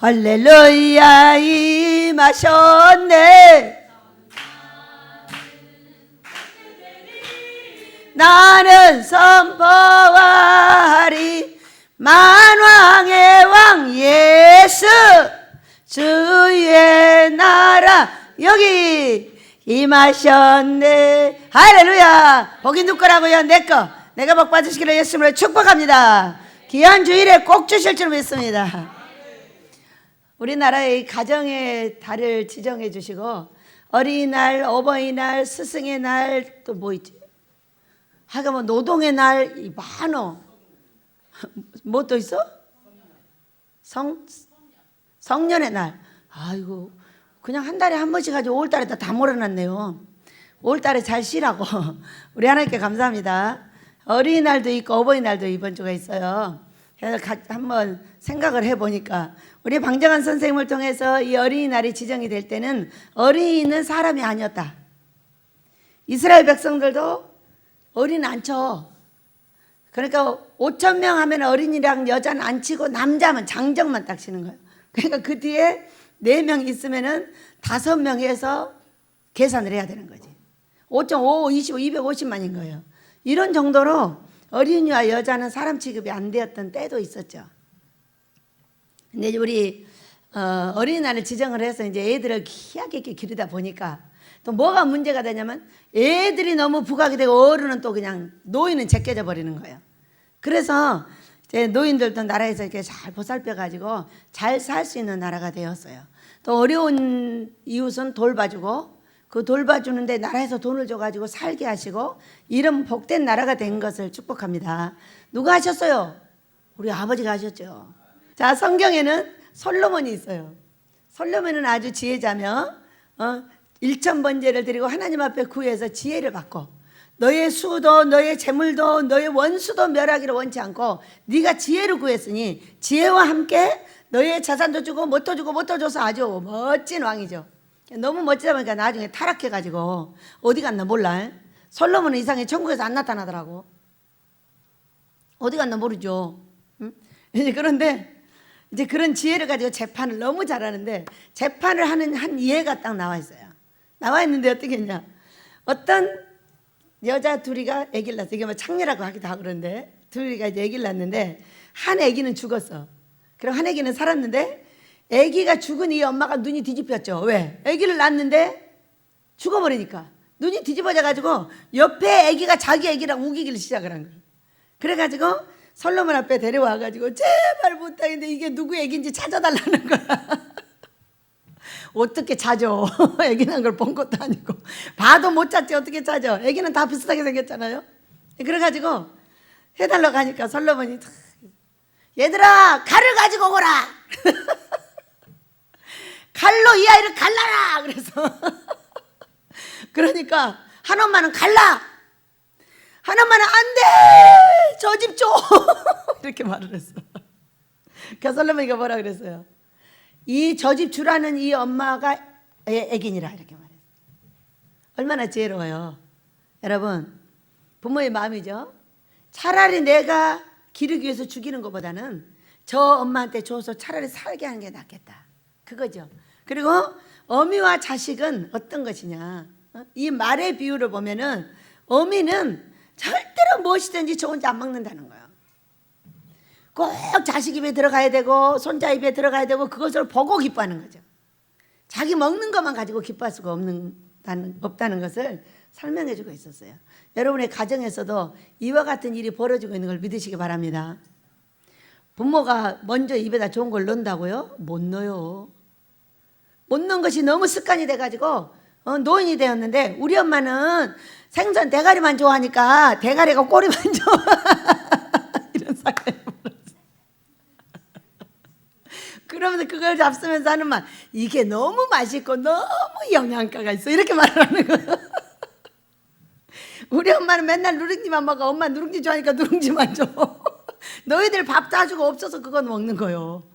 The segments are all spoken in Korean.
할렐루야 임하셨네. 나는 선포하리 만왕의 왕 예수 주의 나라 여기 임하셨네. 할렐루야. 복이 누구 거라고요? 내거. 내가 복 받으시기를 예수님으로 축복합니다. 귀한 주일에 꼭 주실 줄 믿습니다. 우리나라의 가정의 달을 지정해 주시고 어린이날, 어버이날, 스승의 날, 또 뭐 있지? 하여간 뭐 노동의 날 많어. 뭐 또 있어? 성년의 날. 아이고 그냥 한 달에 한 번씩 가지고 5월달에 다 몰아놨네요. 5월달에 잘 쉬라고. 우리 하나님께 감사합니다. 어린이날도 있고 어버이날도 이번 주가 있어요. 그래서 한번 생각을 해보니까 우리 방정환 선생님을 통해서 이 어린이날이 지정이 될 때는 어린이는 사람이 아니었다. 이스라엘 백성들도 어린이 안 쳐. 그러니까 5,000명 하면 어린이랑 여자는 안 치고 남자만 장정만 딱 치는 거예요. 그러니까 그 뒤에 4명 있으면은 5명 해서 계산을 해야 되는 거지. 5.5, 25, 250만인 거예요. 이런 정도로 어린이와 여자는 사람 취급이 안 되었던 때도 있었죠. 근데 우리 어린이날을 지정을 해서 이제 애들을 귀하게 이렇게 기르다 보니까 또 뭐가 문제가 되냐면 애들이 너무 부각이 되고 어른은 또 그냥 노인은 제껴져 버리는 거예요. 그래서 이제 노인들도 나라에서 이렇게 잘 보살펴 가지고 잘 살 수 있는 나라가 되었어요. 또 어려운 이웃은 돌봐주고 그 돌봐주는데 나라에서 돈을 줘가지고 살게 하시고 이런 복된 나라가 된 것을 축복합니다. 누가 하셨어요? 우리 아버지가 하셨죠. 자, 성경에는 솔로몬이 있어요. 솔로몬은 아주 지혜자며 1,000번제를 드리고 하나님 앞에 구해서 지혜를 받고 너의 수도 너의 재물도 너의 원수도 멸하기를 원치 않고 네가 지혜를 구했으니 지혜와 함께 너의 자산도 주고 뭣도 주고 뭣도 줘서 아주 멋진 왕이죠. 너무 멋지다 보니까 나중에 타락해가지고 어디 갔나 몰라. 솔로몬은 이상해. 천국에서 안 나타나더라고. 어디 갔나 모르죠. 응? 그런데 이제 그런 지혜를 가지고 재판을 너무 잘하는데 재판을 하는 한 예가 딱 나와 있어요. 나와 있는데 어떻게 했냐. 어떤 여자 둘이가 아기를 낳았어. 이게 뭐 창녀라고 하기도 하고 그런데 둘이가 이제 아기를 낳았는데 한 아기는 죽었어. 그럼 한 아기는 살았는데 아기가 죽은 이 엄마가 눈이 뒤집혔죠. 왜? 아기를 낳았는데 죽어버리니까 눈이 뒤집어져가지고 옆에 아기가 자기 아기랑 우기기를 시작을 한 거예요. 그래가지고 솔로몬 앞에 데려와가지고 제발 부탁인데 이게 누구 아기인지 찾아달라는 거야. 어떻게 찾아? 아기 난 걸 본 것도 아니고 봐도 못 찾지 어떻게 찾아? 아기는 다 비슷하게 생겼잖아요. 그래가지고 해달라고 하니까 솔로몬이 얘들아 칼을 가지고 오거라. 칼로 이 아이를 갈라라. 그래서 그러니까 한 엄마는 갈라. 한 엄마는 안 돼. 저 집 줘. 이렇게 말을 했어. 그래서 솔로몬이가 뭐라 그랬어요? 이 저 집 주라는 이 엄마가 애긴이라 이렇게 말했어요. 얼마나 지혜로워요. 여러분 부모의 마음이죠. 차라리 내가 기르기 위해서 죽이는 것보다는 저 엄마한테 줘서 차라리 살게 하는 게 낫겠다. 그거죠. 그리고 어미와 자식은 어떤 것이냐. 이 말의 비유를 보면은 어미는 절대로 무엇이든지 저 혼자 안 먹는다는 거예요. 꼭 자식 입에 들어가야 되고 손자 입에 들어가야 되고 그것을 보고 기뻐하는 거죠. 자기 먹는 것만 가지고 기뻐할 수가 없다는 것을 설명해 주고 있었어요. 여러분의 가정에서도 이와 같은 일이 벌어지고 있는 걸 믿으시기 바랍니다. 부모가 먼저 입에다 좋은 걸 넣는다고요? 못 넣어요. 못 넣은 것이 너무 습관이 돼가지고 노인이 되었는데 우리 엄마는 생선 대가리만 좋아하니까 대가리가 꼬리만 좋아. 이런 사람이 그러면서 그걸 잡수면서 하는 말 이게 너무 맛있고 너무 영양가가 있어 이렇게 말을 하는 거예요. 우리 엄마는 맨날 누룽지만 먹어. 엄마 누룽지 좋아하니까 누룽지만 줘. 너희들 밥 사주고 없어서 그건 먹는 거예요.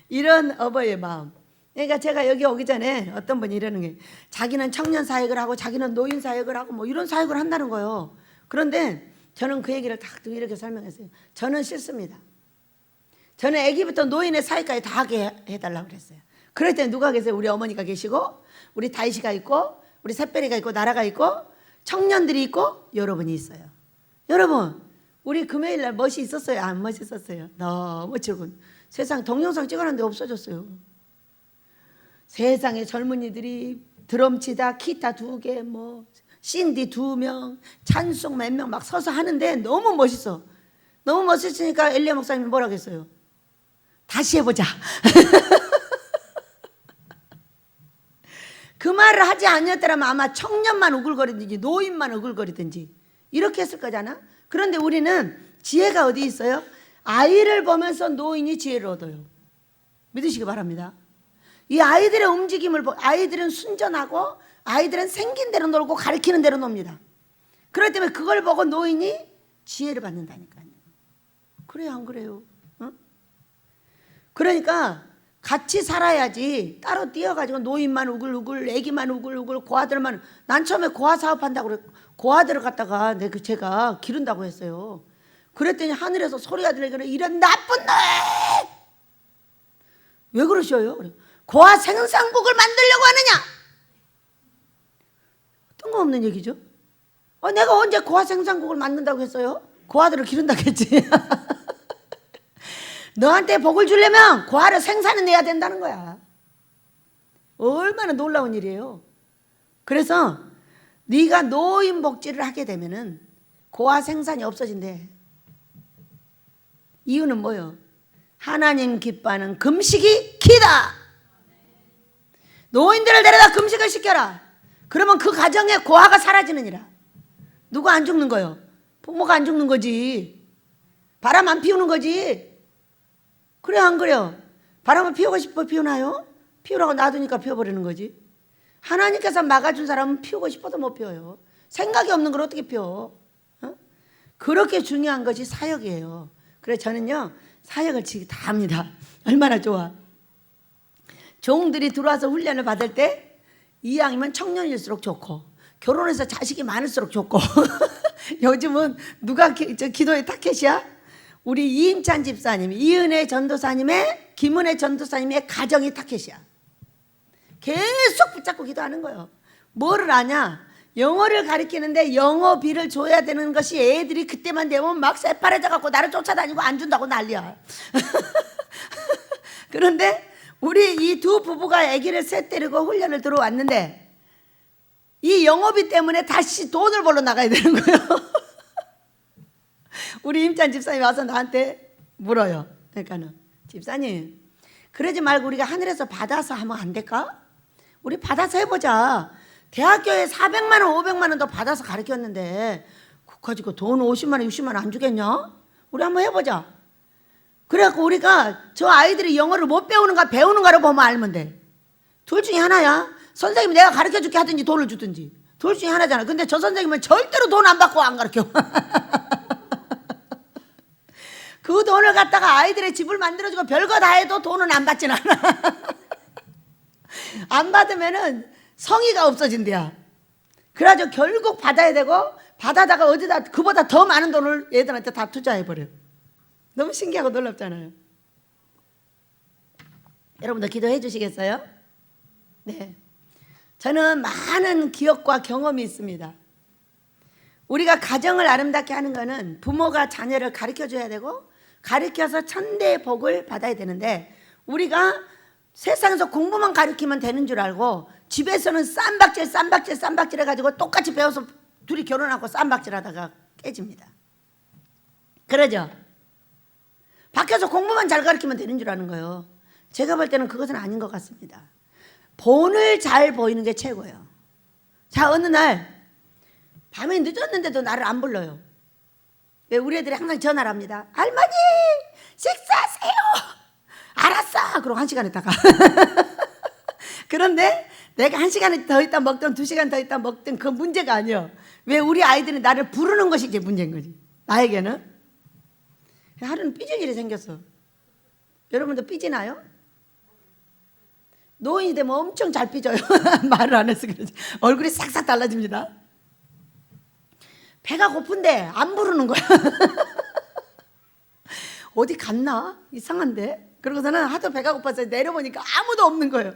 이런 어버이의 마음. 그러니까 제가 여기 오기 전에 어떤 분이 이러는 게 자기는 청년 사역을 하고 자기는 노인 사역을 하고 뭐 이런 사역을 한다는 거예요. 그런데 저는 그 얘기를 딱 이렇게 설명했어요. 저는 싫습니다. 저는 아기부터 노인의 사이까지 다 하게 해달라고 그랬어요. 그럴 때 누가 계세요? 우리 어머니가 계시고 우리 다이시가 있고 우리 새별이가 있고 나라가 있고 청년들이 있고 여러분이 있어요. 여러분 우리 금요일 날 멋이 있었어요? 안 멋있었어요? 너무 즐거운 세상 동영상 찍어놨는데 없어졌어요. 세상에 젊은이들이 드럼 치다 기타 2개 뭐 신디 2명 찬송 몇 명 막 서서 하는데 너무 멋있어. 너무 멋있으니까 엘리야 목사님이 뭐라고 했어요? 다시 해보자. 그 말을 하지 않았더라면 아마 청년만 우글거리든지 노인만 우글거리든지 이렇게 했을 거잖아. 그런데 우리는 지혜가 어디 있어요? 아이를 보면서 노인이 지혜를 얻어요. 믿으시기 바랍니다. 이 아이들의 움직임을 아이들은 순전하고 아이들은 생긴 대로 놀고 가르치는 대로 놉니다. 그렇기 때문에 그걸 보고 노인이 지혜를 받는다니까요. 그래요 안 그래요? 어? 그러니까 같이 살아야지 따로 뛰어가지고 노인만 우글우글 애기만 우글우글 고아들만 난 처음에 고아 사업한다고 그래. 고아들을 갖다가 제가 기른다고 했어요. 그랬더니 하늘에서 소리가 들리기를 이런 나쁜 놈! 왜 그러셔요? 고아 생산국을 만들려고 하느냐? 뜬금없는 얘기죠. 내가 언제 고아 생산국을 만든다고 했어요? 고아들을 기른다고 했지. 너한테 복을 주려면 고아를 생산해내야 된다는 거야. 얼마나 놀라운 일이에요. 그래서 네가 노인 복지를 하게 되면은 고아 생산이 없어진대. 이유는 뭐예요? 하나님 기뻐하는 금식이 기다. 노인들을 데려다 금식을 시켜라. 그러면 그 가정에 고아가 사라지느니라. 누가 안 죽는 거요? 부모가 안 죽는 거지. 바람 안 피우는 거지. 그래 안 그래요? 바람을 피우고 싶어 피우나요? 피우라고 놔두니까 피워버리는 거지. 하나님께서 막아준 사람은 피우고 싶어도 못 피워요. 생각이 없는 걸 어떻게 피워? 그렇게 중요한 것이 사역이에요. 그래서 저는요 사역을 지금 다 합니다. 얼마나 좋아. 종들이 들어와서 훈련을 받을 때 이왕이면 청년일수록 좋고 결혼해서 자식이 많을수록 좋고 요즘은 누가 기도의 타켓이야? 우리 이임찬 집사님, 이은혜 전도사님의 김은혜 전도사님의 가정이 타켓이야. 계속 붙잡고 기도하는 거예요. 뭐를 아냐? 영어를 가르치는데 영어비를 줘야 되는 것이 애들이 그때만 되면 막 새파래져 갖고 나를 쫓아다니고 안 준다고 난리야. 그런데 우리 이 두 부부가 아기를 셋 데리고 훈련을 들어왔는데 이 영어비 때문에 다시 돈을 벌러 나가야 되는 거예요. 우리 임찬 집사님이 와서 나한테 물어요. 그러니까는 집사님 그러지 말고 우리가 하늘에서 받아서 하면 안 될까? 우리 받아서 해보자. 대학교에 400만 원 500만 원 더 받아서 가르쳤는데 그거 가지고 돈 50만 원 60만 원 안 주겠냐? 우리 한번 해보자. 그래갖고 우리가 저 아이들이 영어를 못 배우는가 배우는가를 보면 알면 돼. 둘 중에 하나야. 선생님이 내가 가르쳐줄게 하든지 돈을 주든지. 둘 중에 하나잖아. 근데 저 선생님은 절대로 돈 안 받고 안 가르쳐. 그 돈을 갖다가 아이들의 집을 만들어주고 별거 다 해도 돈은 안 받진 않아. 안 받으면은 성의가 없어진대야. 그래가지고 결국 받아야 되고 받아다가 어디다 그보다 더 많은 돈을 얘들한테 다 투자해버려. 너무 신기하고 놀랍잖아요. 여러분들 기도해 주시겠어요? 네. 저는 많은 기억과 경험이 있습니다. 우리가 가정을 아름답게 하는 거는 부모가 자녀를 가르쳐줘야 되고 가르쳐서 천대의 복을 받아야 되는데 우리가 세상에서 공부만 가르치면 되는 줄 알고 집에서는 쌈박질 해가지고 똑같이 배워서 둘이 결혼하고 쌈박질 하다가 깨집니다. 그러죠? 밖에서 공부만 잘 가르치면 되는 줄 아는 거예요. 제가 볼 때는 그것은 아닌 것 같습니다. 본을 잘 보이는 게 최고예요. 자, 어느 날 밤에 늦었는데도 나를 안 불러요. 왜? 우리 애들이 항상 전화를 합니다. 할머니 식사하세요. 알았어. 그러고 1시간 있다가 그런데 내가 1시간 더 있다 먹든 2시간 더 있다 먹든 그 문제가 아니에요. 왜? 우리 아이들이 나를 부르는 것이 이제 문제인 거지. 나에게는 하루는 삐질 일이 생겼어. 여러분도 삐지나요? 노인이 되면 엄청 잘 삐져요. 말을 안 해서 그러지. 얼굴이 싹싹 달라집니다. 배가 고픈데 안 부르는 거야. 어디 갔나? 이상한데? 그러고서는 하도 배가 고파서 내려보니까 아무도 없는 거예요.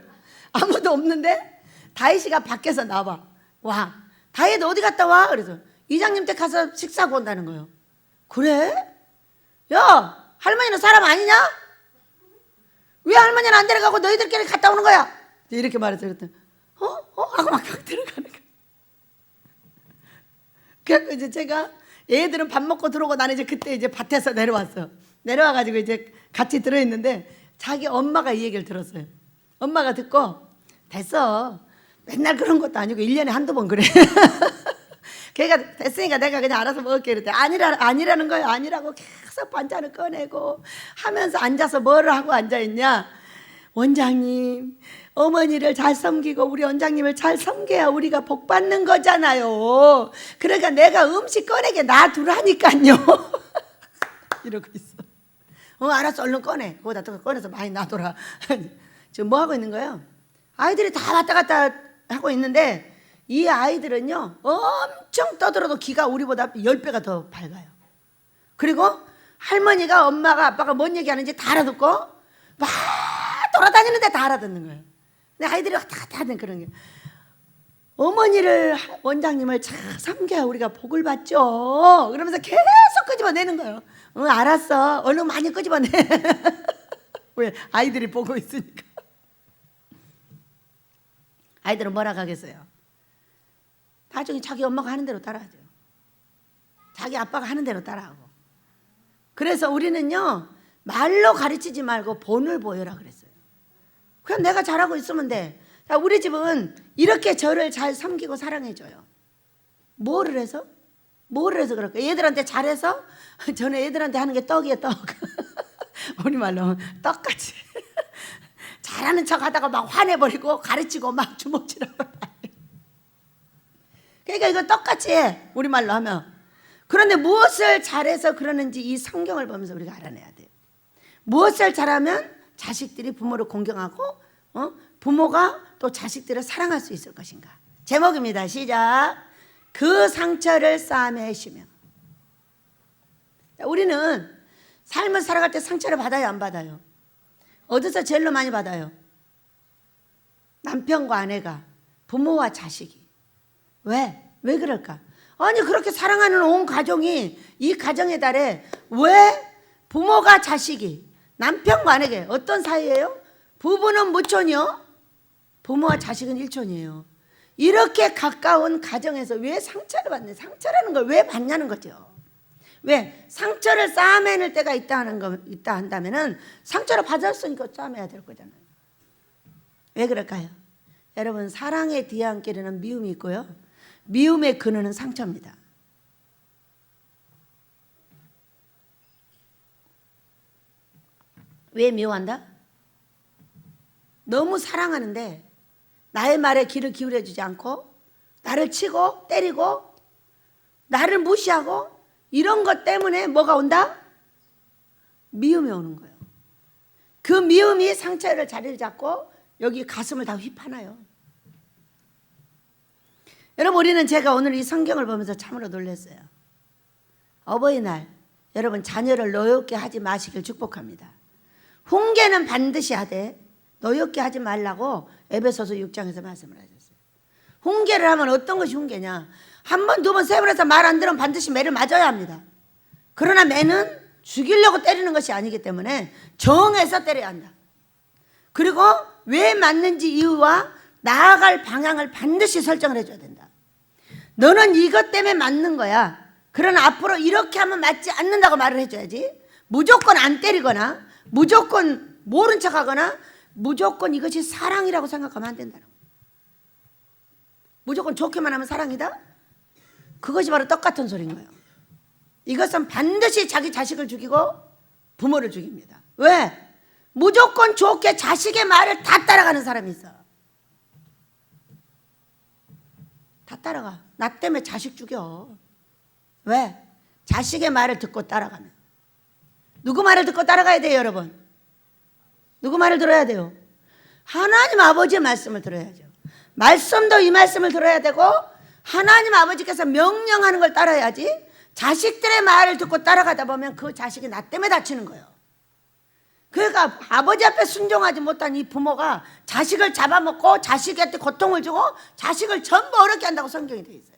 아무도 없는데 다윗이가 밖에서 나와. 와, 다윗 어디 갔다 와? 그래서 이장님 댁 가서 식사하고 온다는 거예요. 그래? 야, 할머니는 사람 아니냐? 왜 할머니는 안 데려가고 너희들끼리 갔다 오는 거야? 이렇게 말했어요. 그랬더니 하고 막 들어가는 거예요. 그래서 이제 제가 얘들은 밥 먹고 들어오고 나는 이제 그때 이제 밭에서 내려왔어요. 내려와가지고 이제 같이 들어있는데 자기 엄마가 이 얘기를 들었어요. 엄마가 듣고 됐어. 맨날 그런 것도 아니고 1년에 한두 번 그래. 걔가 됐으니까 내가 그냥 알아서 먹을게 이랬더니 아니라는 거예요. 아니라고 계속 반찬을 꺼내고 하면서 앉아서 뭐를 하고 앉아있냐. 원장님, 어머니를 잘 섬기고 우리 원장님을 잘 섬겨야 우리가 복 받는 거잖아요. 그러니까 내가 음식 꺼내게 놔두라니까요. 이러고 있어. 알았어, 얼른 꺼내. 거기다 꺼내서 많이 놔둬라. 지금 뭐 하고 있는 거예요? 아이들이 다 왔다 갔다 하고 있는데 이 아이들은요 엄청 떠들어도 귀가 우리보다 10배가 더 밝아요. 그리고 할머니가 엄마가 아빠가 뭔 얘기하는지 다 알아듣고 막 돌아다니는데 다 알아듣는 거예요. 근데 아이들이 왔다 갔다 하는 그런 게 어머니를 원장님을 잘 섬겨야 우리가 복을 받죠. 그러면서 계속 끄집어내는 거예요. 알았어, 얼른 많이 끄집어내. 왜? 아이들이 보고 있으니까. 아이들은 뭐라 하겠어요? 나중에 자기 엄마가 하는 대로 따라하죠. 자기 아빠가 하는 대로 따라하고. 그래서 우리는요 말로 가르치지 말고 본을 보여라 그랬어요. 그냥 내가 잘하고 있으면 돼. 우리 집은 이렇게 저를 잘 섬기고 사랑해줘요. 뭐를 해서? 뭐를 해서 그럴까? 얘들한테 잘해서? 저는 애들한테 하는 게 떡이에요, 떡. 우리 말로 떡같이. 잘하는 척 하다가 막 화내버리고 가르치고 막 주먹질하고. 그러니까 이거 떡같이 해, 우리 말로 하면. 그런데 무엇을 잘해서 그러는지 이 성경을 보면서 우리가 알아내야 돼요. 무엇을 잘하면 자식들이 부모를 공경하고 부모가 또 자식들을 사랑할 수 있을 것인가. 제목입니다. 시작. 그 상처를 싸매시며. 우리는 삶을 살아갈 때 상처를 받아요, 안 받아요? 어디서 제일로 많이 받아요? 남편과 아내가, 부모와 자식이. 왜? 왜 그럴까? 아니 그렇게 사랑하는 온 가정이 이 가정의 달에 왜 부모가 자식이, 남편과 아내가 어떤 사이예요? 부부는 무촌이요, 부모와 자식은 일촌이에요. 이렇게 가까운 가정에서 왜 상처를 받냐? 상처라는 걸 왜 받냐는 거죠. 왜? 상처를 싸매낼 때가 있다 한다면은 상처를 받았으니까 싸매야 될 거잖아요. 왜 그럴까요? 여러분, 사랑의 뒤안길에는 미움이 있고요, 미움의 근원은 상처입니다. 왜 미워한다? 너무 사랑하는데 나의 말에 귀를 기울여 주지 않고 나를 치고 때리고 나를 무시하고 이런 것 때문에 뭐가 온다? 미움이 오는 거예요. 그 미움이 상처를 자리를 잡고 여기 가슴을 다 휘파나요. 여러분, 우리는 제가 오늘 이 성경을 보면서 참으로 놀랐어요. 어버이날 여러분 자녀를 노엽게 하지 마시길 축복합니다. 훈계는 반드시 하되 노엽게 하지 말라고 에베소서 6장에서 말씀을 하셨어요. 훈계를 하면 어떤 것이 훈계냐? 한 번, 두 번, 세 번 해서 말 안 들으면 반드시 매를 맞아야 합니다. 그러나 매는 죽이려고 때리는 것이 아니기 때문에 정해서 때려야 한다. 그리고 왜 맞는지 이유와 나아갈 방향을 반드시 설정을 해줘야 된다. 너는 이것 때문에 맞는 거야. 그러나 앞으로 이렇게 하면 맞지 않는다고 말을 해줘야지. 무조건 안 때리거나 무조건 모른 척하거나 무조건 이것이 사랑이라고 생각하면 안 된다는 거야. 무조건 좋게만 하면 사랑이다? 그것이 바로 똑같은 소리인 거예요. 이것은 반드시 자기 자식을 죽이고 부모를 죽입니다. 왜? 무조건 좋게 자식의 말을 다 따라가는 사람이 있어. 다 따라가. 나 때문에 자식 죽여. 왜? 자식의 말을 듣고 따라가면. 누구 말을 듣고 따라가야 돼요, 여러분? 누구 말을 들어야 돼요? 하나님 아버지의 말씀을 들어야죠. 말씀도 이 말씀을 들어야 되고 하나님 아버지께서 명령하는 걸 따라야지. 자식들의 말을 듣고 따라가다 보면 그 자식이 나 때문에 다치는 거예요. 그러니까 아버지 앞에 순종하지 못한 이 부모가 자식을 잡아먹고 자식한테 고통을 주고 자식을 전부 어렵게 한다고 성경이 되어 있어요.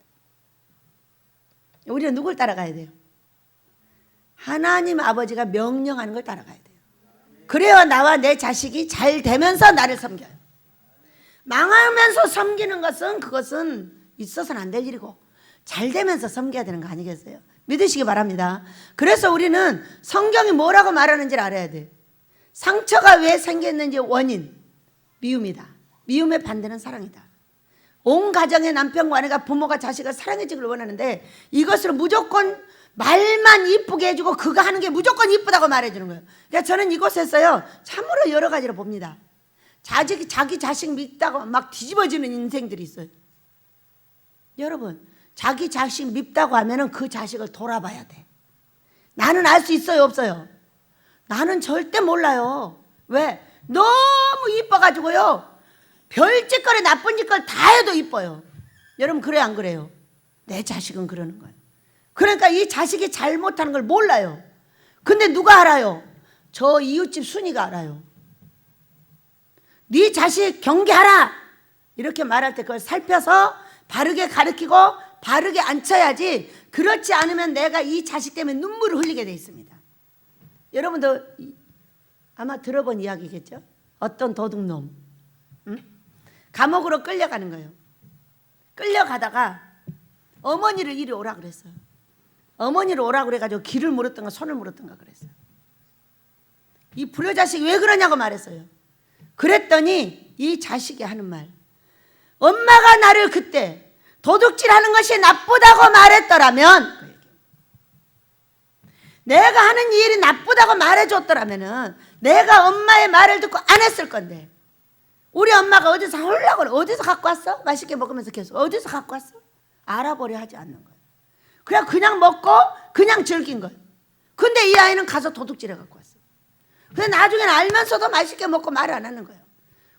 우리는 누굴 따라가야 돼요? 하나님 아버지가 명령하는 걸 따라가야 돼요. 그래야 나와 내 자식이 잘 되면서 나를 섬겨요. 망하면서 섬기는 것은 그것은 있어서는 안 될 일이고 잘 되면서 섬겨야 되는 거 아니겠어요? 믿으시기 바랍니다. 그래서 우리는 성경이 뭐라고 말하는지를 알아야 돼. 상처가 왜 생겼는지 원인, 미움이다. 미움의 반대는 사랑이다. 온 가정의 남편과 아내가 부모가 자식을 사랑해주길 원하는데 이것을 무조건 말만 이쁘게 해주고 그가 하는 게 무조건 이쁘다고 말해주는 거예요. 그러니까 저는 이곳에서요 참으로 여러 가지를 봅니다. 자기 자식 밉다고 막 뒤집어지는 인생들이 있어요. 여러분, 자기 자식 밉다고 하면은 그 자식을 돌아봐야 돼. 나는 알 수 있어요, 없어요? 나는 절대 몰라요. 왜? 너무 이뻐가지고요 별짓거리 나쁜 짓걸 다 해도 이뻐요. 여러분 그래요 안 그래요? 내 자식은 그러는 거예요. 그러니까 이 자식이 잘못하는 걸 몰라요. 근데 누가 알아요? 저 이웃집 순이가 알아요. 네 자식 경계하라 이렇게 말할 때 그걸 살펴서 바르게 가르치고 바르게 앉혀야지. 그렇지 않으면 내가 이 자식 때문에 눈물을 흘리게 돼 있습니다. 여러분도 아마 들어본 이야기겠죠? 어떤 도둑놈 감옥으로 끌려가는 거예요. 끌려가다가 어머니를 이리 오라 그랬어요. 어머니를 오라 그래가지고 귀를 물었던가 손을 물었던가 그랬어요. 이 불효자식이 왜 그러냐고 말했어요. 그랬더니 이 자식이 하는 말, 엄마가 나를 그때 도둑질하는 것이 나쁘다고 말했더라면, 내가 하는 이 일이 나쁘다고 말해줬더라면 내가 엄마의 말을 듣고 안 했을 건데, 우리 엄마가 어디서 하려고 어디서 갖고 왔어? 맛있게 먹으면서 계속 어디서 갖고 왔어? 알아보려 하지 않는 거예요. 그냥 먹고 그냥 즐긴 거예요. 근데 이 아이는 가서 도둑질해 갖고 왔어요. 근데 나중에는 알면서도 맛있게 먹고 말을 안 하는 거예요.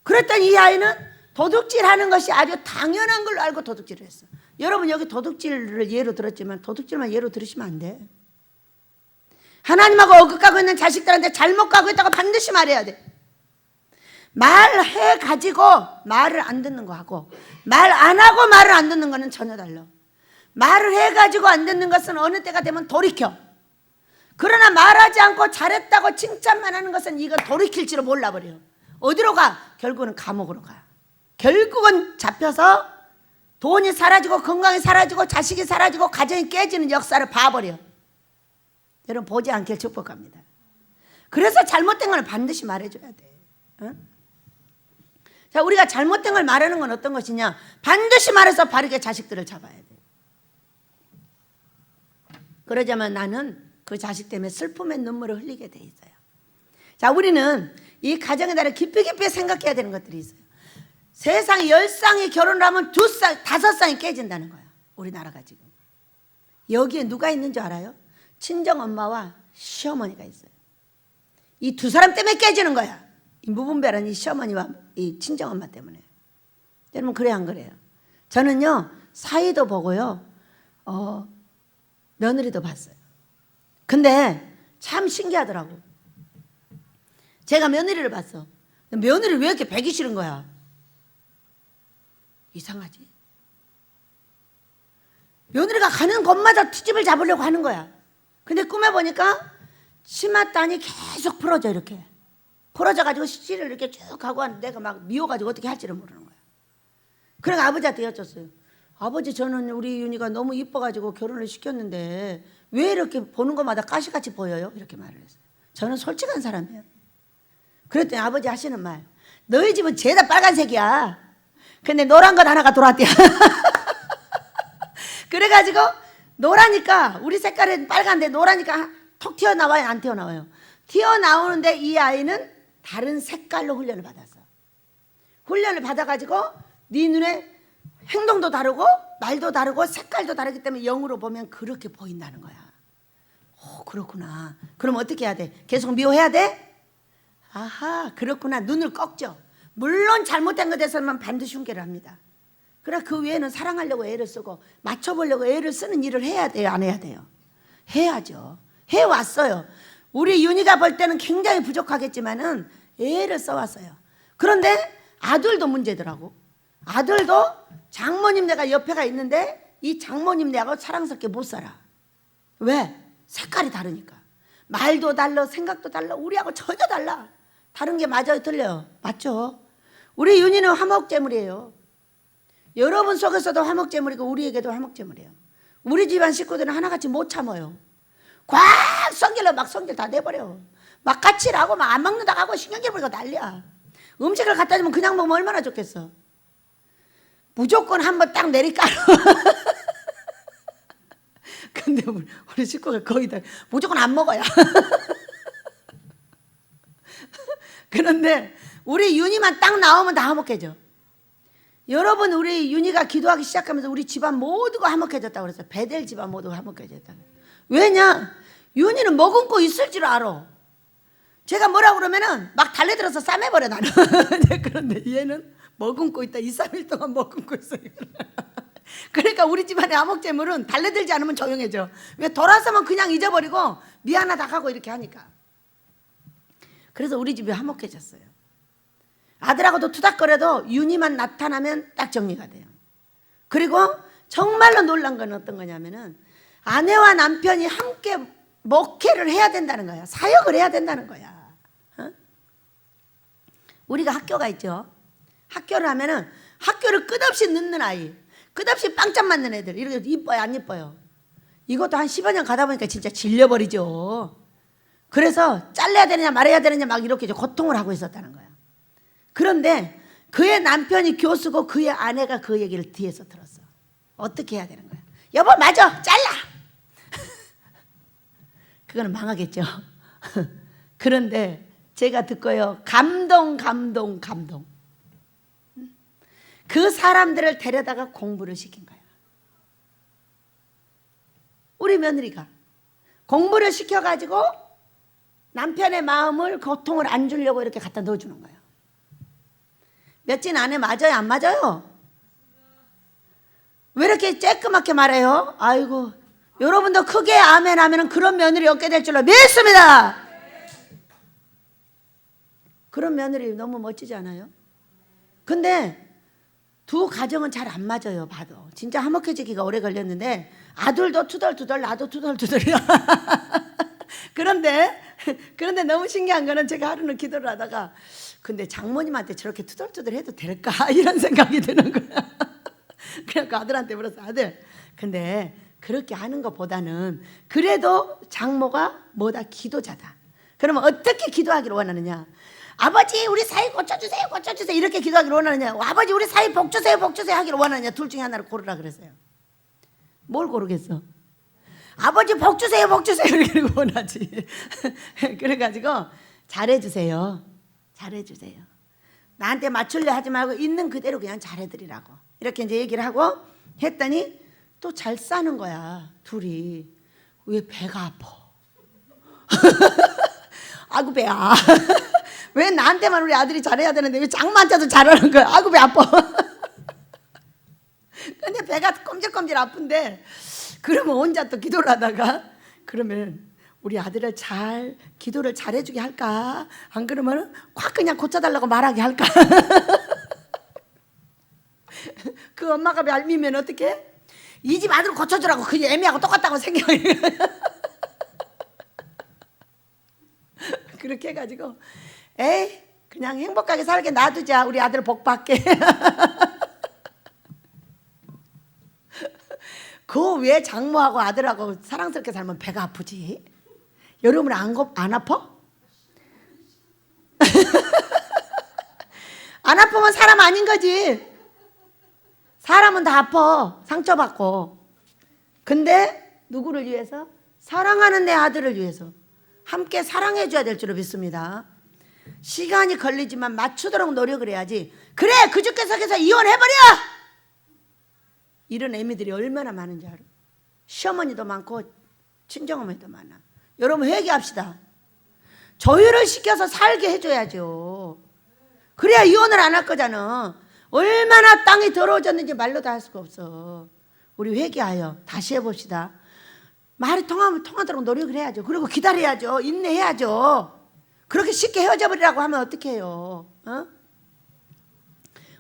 그랬더니 이 아이는 도둑질하는 것이 아주 당연한 걸로 알고 도둑질을 했어. 여러분 여기 도둑질을 예로 들었지만 도둑질만 예로 들으시면 안 돼. 하나님하고 어긋가고 있는 자식들한테 잘못 가고 있다고 반드시 말해야 돼. 말해가지고 말을 안 듣는 거하고 말 안 하고 말을 안 듣는 거는 전혀 달라. 말을 해가지고 안 듣는 것은 어느 때가 되면 돌이켜. 그러나 말하지 않고 잘했다고 칭찬만 하는 것은 이건 돌이킬지도 몰라버려요. 어디로 가? 결국은 감옥으로 가. 결국은 잡혀서 돈이 사라지고 건강이 사라지고 자식이 사라지고 가정이 깨지는 역사를 봐버려. 여러분 보지 않길 축복합니다. 그래서 잘못된 걸 반드시 말해줘야 돼. 응? 자, 우리가 잘못된 걸 말하는 건 어떤 것이냐? 반드시 말해서 바르게 자식들을 잡아야 돼. 그러자면 나는 그 자식 때문에 슬픔의 눈물을 흘리게 돼 있어요. 자, 우리는 이 가정의 나를 깊이 깊이 생각해야 되는 것들이 있어요. 세상에 10쌍이 결혼을 하면 2쌍, 5쌍이 깨진다는 거야. 우리나라가 지금. 여기에 누가 있는 줄 알아요? 친정엄마와 시어머니가 있어요. 이 두 사람 때문에 깨지는 거야. 이 무분별한 이 시어머니와 이 친정엄마 때문에. 여러분 그래요 안 그래요? 저는요 사위도 보고요 며느리도 봤어요. 근데 참 신기하더라고. 제가 며느리를 봤어. 며느리를 왜 이렇게 배기 싫은 거야? 이상하지? 며느리가 가는 곳마다 트집을 잡으려고 하는 거야. 근데 꿈에 보니까 치맛단이 계속 풀어져. 이렇게 풀어져가지고 시치를 이렇게 쭉 하고 하는데 내가 막 미워가지고 어떻게 할지를 모르는 거야. 그러니까 아버지한테 여쭸어요. 아버지, 저는 우리 윤희가 너무 이뻐가지고 결혼을 시켰는데 왜 이렇게 보는 것마다 가시같이 보여요? 이렇게 말을 했어요. 저는 솔직한 사람이에요. 그랬더니 아버지 하시는 말, 너희 집은 죄다 빨간색이야. 근데 노란 것 하나가 들어왔대요. 그래가지고 노라니까, 우리 색깔은 빨간데 노라니까 톡 튀어나와요 안 튀어나와요? 튀어나오는데 이 아이는 다른 색깔로 훈련을 받았어. 훈련을 받아가지고 네 눈에 행동도 다르고 말도 다르고 색깔도 다르기 때문에 영으로 보면 그렇게 보인다는 거야. 오, 그렇구나. 그럼 어떻게 해야 돼? 계속 미워해야 돼? 아하, 그렇구나. 눈을 꺾죠. 물론 잘못된 것에 대해서는 반드시 훈계를 합니다. 그러나 그 외에는 사랑하려고 애를 쓰고 맞춰보려고 애를 쓰는 일을 해야 돼요? 안 해야 돼요? 해야죠. 해왔어요. 우리 윤희가 볼 때는 굉장히 부족하겠지만은 애를 써왔어요. 그런데 아들도 문제더라고. 아들도 장모님네가 옆에가 있는데 이 장모님네하고 사랑스럽게 못 살아. 왜? 색깔이 다르니까. 말도 달라, 생각도 달라. 우리하고 전혀 달라. 다른 게 맞아요, 틀려요? 맞죠? 우리 윤희는 화목제물이에요. 여러분 속에서도 화목제물이고 우리에게도 화목제물이에요. 우리 집안 식구들은 하나같이 못 참아요. 꽉 성질로 막 성질 다 내버려. 막 까칠하고 막 안 먹는다고 하고 신경질 부리고 난리야. 음식을 갖다 주면 그냥 먹으면 얼마나 좋겠어. 무조건 한번 딱 내리깔아. 근데 우리 식구가 거의 다 무조건 안 먹어야. 그런데 우리 윤희만 딱 나오면 다 화목해져. 여러분, 우리 윤희가 기도하기 시작하면서 우리 집안 모두가 화목해졌다고 그랬어요. 베델 집안 모두가 화목해졌다고. 왜냐? 윤희는 머금고 있을 줄 알아. 제가 뭐라고 그러면은 막 달래들어서 싸매버려 나는. 그런데 얘는 머금고 있다. 2, 3일 동안 머금고 있어요. 그러니까 우리 집안의 화목제물은 달래들지 않으면 조용해져. 왜? 돌아서면 그냥 잊어버리고 미안하다 하고 이렇게 하니까. 그래서 우리 집이 화목해졌어요. 아들하고도 투닥거려도 윤희만 나타나면 딱 정리가 돼요. 그리고 정말로 놀란 건 어떤 거냐면은 아내와 남편이 함께 목회를 해야 된다는 거야. 사역을 해야 된다는 거야. 어? 우리가 학교가 있죠. 학교를 하면은 학교를 끝없이 늦는 아이, 끝없이 빵점 맞는 애들, 이렇게 이뻐요, 안 이뻐요? 이것도 한 10여 년 가다 보니까 진짜 질려버리죠. 그래서 잘라야 되느냐 말아야 되느냐 막 이렇게 고통을 하고 있었다는 거야. 그런데 그의 남편이 교수고 그의 아내가 그 얘기를 뒤에서 들었어. 어떻게 해야 되는 거야? 여보, 맞아, 잘라. 그거는 망하겠죠. 그런데 제가 듣고요, 감동. 그 사람들을 데려다가 공부를 시킨 거야. 우리 며느리가 공부를 시켜가지고 남편의 마음을, 고통을 안 주려고 이렇게 갖다 넣어주는 거예요. 몇진 안에 맞아요, 안 맞아요? 왜 이렇게 쬐끄맣게 말해요? 아이고, 여러분도 크게 아멘 하면 그런 며느리 얻게 될 줄로 믿습니다. 그런 며느리 너무 멋지지 않아요? 근데 두 가정은 잘 안 맞아요. 봐도 진짜 화목해지기가 오래 걸렸는데 아들도 투덜투덜, 나도 투덜투덜이야. 그런데 너무 신기한 거는 제가 하루는 기도를 하다가 근데 장모님한테 저렇게 투덜투덜 해도 될까? 이런 생각이 드는 거야. 그래서 아들한테 물었어. 아들, 근데 그렇게 하는 것보다는 그래도 장모가 뭐다? 기도자다. 그러면 어떻게 기도하기를 원하느냐? 아버지, 우리 사이 고쳐주세요, 고쳐주세요, 이렇게 기도하기를 원하느냐? 아버지, 우리 사이 복 주세요, 복 주세요 하기를 원하느냐? 둘 중에 하나를 고르라 그랬어요. 뭘 고르겠어? 아버지 복 주세요, 복 주세요 이렇게 원하지. 그래가지고 잘해주세요, 잘해주세요. 나한테 맞추려 하지 말고 있는 그대로 그냥 잘해드리라고 이렇게 이제 얘기를 하고 했더니 또 잘 싸는 거야. 둘이. 왜? 배가 아파. 아구 배야. 왜 나한테만 우리 아들이 잘해야 되는데 왜 장모한테도 잘하는 거야? 아구 배 아파. 근데 배가 꼼질꼼질 아픈데 그러면 혼자 또 기도를 하다가 그러면 우리 아들을 기도를 잘해주게 할까? 안 그러면 확 그냥 고쳐달라고 말하게 할까? 그 엄마가 얄미면 어떡해? 이 집 아들을 고쳐주라고. 그 애미하고 똑같다고 생각해. 그렇게 해가지고 에이, 그냥 행복하게 살게 놔두자. 우리 아들 복 받게. 그 왜 장모하고 아들하고 사랑스럽게 살면 배가 아프지? 여러분 안 아파? 안 아프면 사람 아닌 거지. 사람은 다 아파. 상처받고. 근데 누구를 위해서? 사랑하는 내 아들을 위해서 함께 사랑해 줘야 될 줄로 믿습니다. 시간이 걸리지만 맞추도록 노력을 해야지. 그래, 그 주께서께서 이혼해버려! 이런 애미들이 얼마나 많은지 알아? 시어머니도 많고 친정어머니도 많아. 여러분 회개합시다. 조율을 시켜서 살게 해줘야죠. 그래야 이혼을 안 할 거잖아. 얼마나 땅이 더러워졌는지 말로 다 할 수가 없어. 우리 회개하여 다시 해봅시다. 말이 통하도록 노력을 해야죠. 그리고 기다려야죠. 인내해야죠. 그렇게 쉽게 헤어져 버리라고 하면 어떻게 해요? 어?